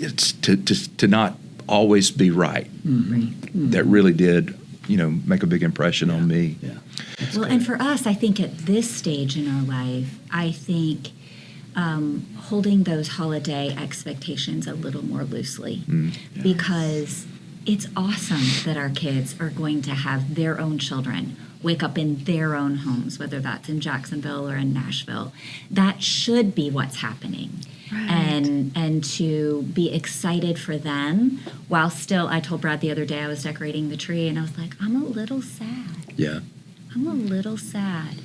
it's to not always be right. That really did, you know, make a big impression on me. Yeah. Well, and for us, I think at this stage in our life, I think holding those holiday expectations a little more loosely because it's awesome that our kids are going to have their own children wake up in their own homes, whether that's in Jacksonville or in Nashville. That should be what's happening. Right. And to be excited for them while still, I told Brad the other day I was decorating the tree and I was like, I'm a little sad. Yeah. I'm a little sad.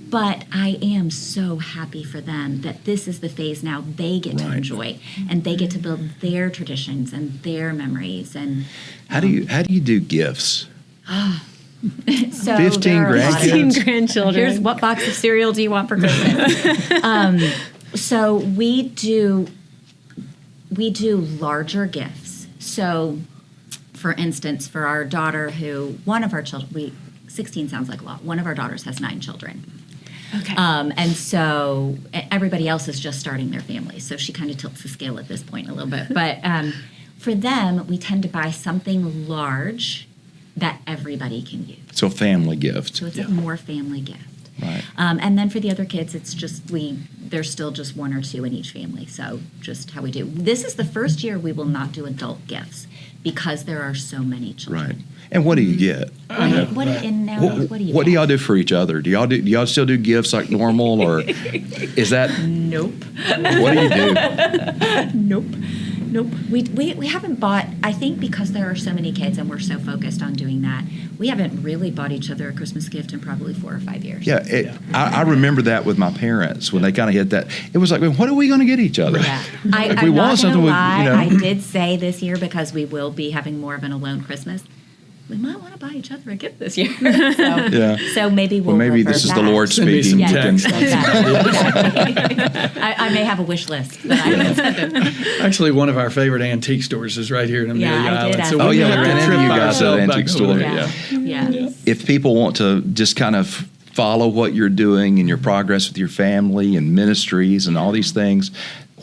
But I am so happy for them that this is the phase now they get to enjoy and they get to build their traditions and their memories. And How do you do gifts? so 15 there are a lot of- grandkids? 15 grandchildren. Here's what box of cereal do you want for Christmas? So we do larger gifts. So, for instance, for our daughter, one of our children, 16 sounds like a lot. One of our daughters has 9 children. Okay. And so everybody else is just starting their family. So she kind of tilts the scale at this point a little bit. But for them, we tend to buy something large that everybody can use. So family gift. So it's a more family gift. Right. And then for the other kids, it's just there's still just 1 or 2 in each family. So just how we do. This is the first year we will not do adult gifts because there are so many children. Right. And what do you get? What do you What do get? y'all do for each other? Do y'all still do gifts like normal, or is that? Nope. What do you do? Nope. We haven't bought, I think because there are so many kids and we're so focused on doing that, we haven't really bought each other a Christmas gift in probably 4 or 5 years. Yeah, I remember that with my parents when they kind of hit that. It was like, well, what are we going to get each other? Yeah. If we I'm want not something, going to lie. you know. I did say this year because we will be having more of an alone Christmas. We might want to buy each other a gift this year. Yeah. So maybe we'll Well, maybe revert this is the back. Lord Send me speaking. some Yeah. text. Exactly. I may have a wish list that I haven't sent them. Actually, one of our favorite antique stores is right here in Amelia Yeah, I did Island. ask So them. we Oh, yeah, have we to ran into trip you by guys at ourselves the back antique over store. there, Yeah. If people want to just kind of follow what you're doing and your progress with your family and ministries and all these things,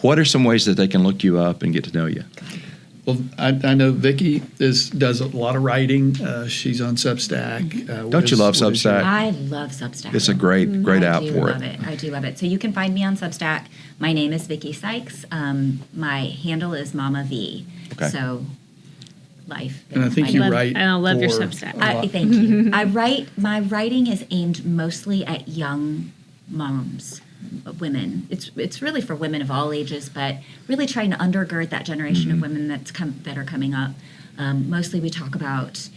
what are some ways that they can look you up and get to know you? Well, I know Vicki does a lot of writing. She's on Substack. Don't you love Substack? I love Substack. It's a great app for it. I do love it. So you can find me on Substack. My name is Vicki Sykes. My handle is Mama V. Okay. So life. And I think My you name. write. I love your for Substack. a lot. Thank you. My writing is aimed mostly at young moms, women. It's really for women of all ages, but really trying to undergird that generation of women that are coming up. Mostly we talk about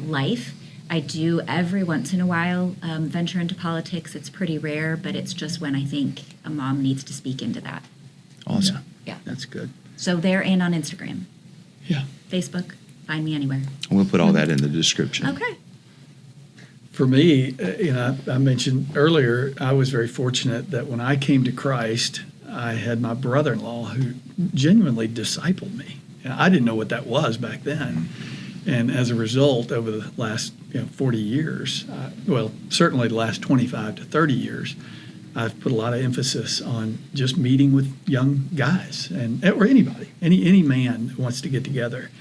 life. I do every once in a while venture into politics. It's pretty rare, but it's just when I think a mom needs to speak into that. Awesome. Yeah. That's good. So there and on Instagram, Yeah. Facebook. Find me anywhere. We'll put all that in the description. Okay. For me, I mentioned earlier, I was very fortunate that when I came to Christ, I had my brother-in-law who genuinely discipled me. And I didn't know what that was back then. And as a result, over the last 40 years, certainly the last 25 to 30 years, I've put a lot of emphasis on just meeting with young guys or anybody, any man who wants to get together.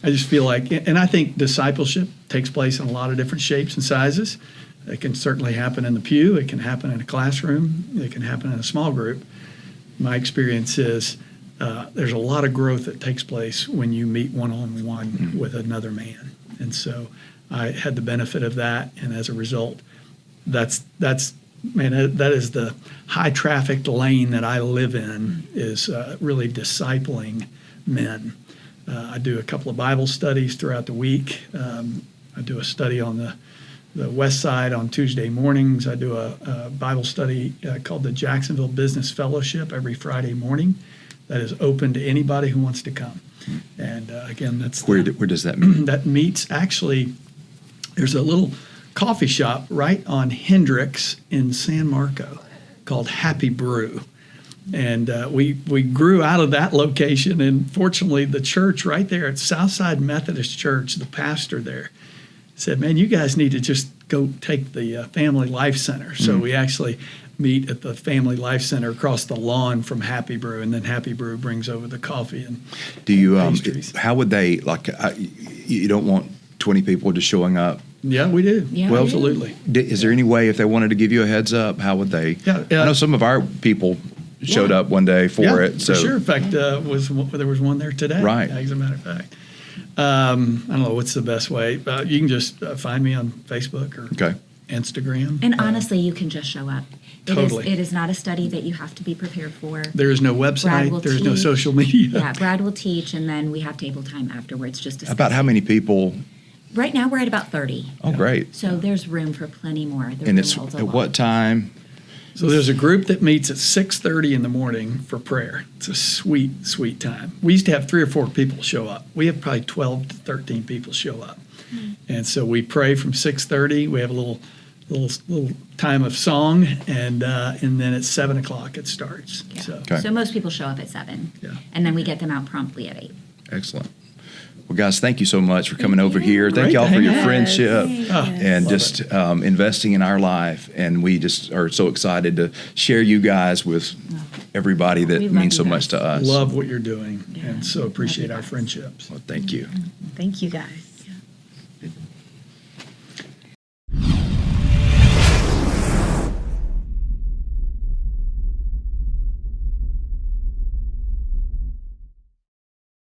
I just feel like, and I think discipleship takes place in a lot of different shapes and sizes. It can certainly happen in the pew. It can happen in a classroom. It can happen in a small group. My experience is there's a lot of growth that takes place when you meet one-on-one with another man. And so I had the benefit of that. And as a result, that is the high trafficked lane that I live in, is really discipling men. I do a couple of Bible studies throughout the week. I do a study on the west side on Tuesday mornings. I do a Bible study called the Jacksonville Business Fellowship every Friday morning that is open to anybody who wants to come. And again, that's Where does that mean? that meets, actually, there's a little coffee shop right on Hendricks in San Marco called Happy Brew. And we grew out of that location, and fortunately the church right there at Southside Methodist Church, the pastor there said, man, you guys need to just go take the Family Life Center. So we actually meet at the Family Life Center across the lawn from Happy Brew, and then Happy Brew brings over the coffee and Do you pastries. how would they, like, you don't want 20 people just showing up? Yeah, we do. Yeah, Well, we do. absolutely. Is there any way, if they wanted to give you a heads up, how would they? Yeah, I know some of our people showed up one day for it. So for sure. In fact, there was one there today. Right. As a matter of fact. I don't know what's the best way. You can just find me on Facebook or Okay. Instagram. And honestly, you can just show up. Totally. It is not a study that you have to be prepared for. There is no Brad website. will There's no teach. social media. Yeah, Brad will teach, and then we have table time afterwards. Just to About how many people? Right now, we're at about 30. Oh, great. So there's room for plenty more. The And room it's holds a at lot. what time? So there's a group that meets at 6:30 in the morning for prayer. It's a sweet, sweet time. We used to have 3 or 4 people show up. We have probably 12 to 13 people show up. And so we pray from 6:30. We have a little time of song, and then at 7:00 it starts. Yeah. So Okay. So most people show up at 7. Yeah. And then we get them out promptly at 8. Excellent. Well, guys, thank you so much for coming over here. Thank Great y'all to for hang your out. friendship Yes. and Love just investing in our life. And we just are so excited to share you guys with everybody that We love means so you much guys. to us. love what you're doing, Yeah. and so appreciate Love you our guys. friendships. Well, thank you. Thank you guys.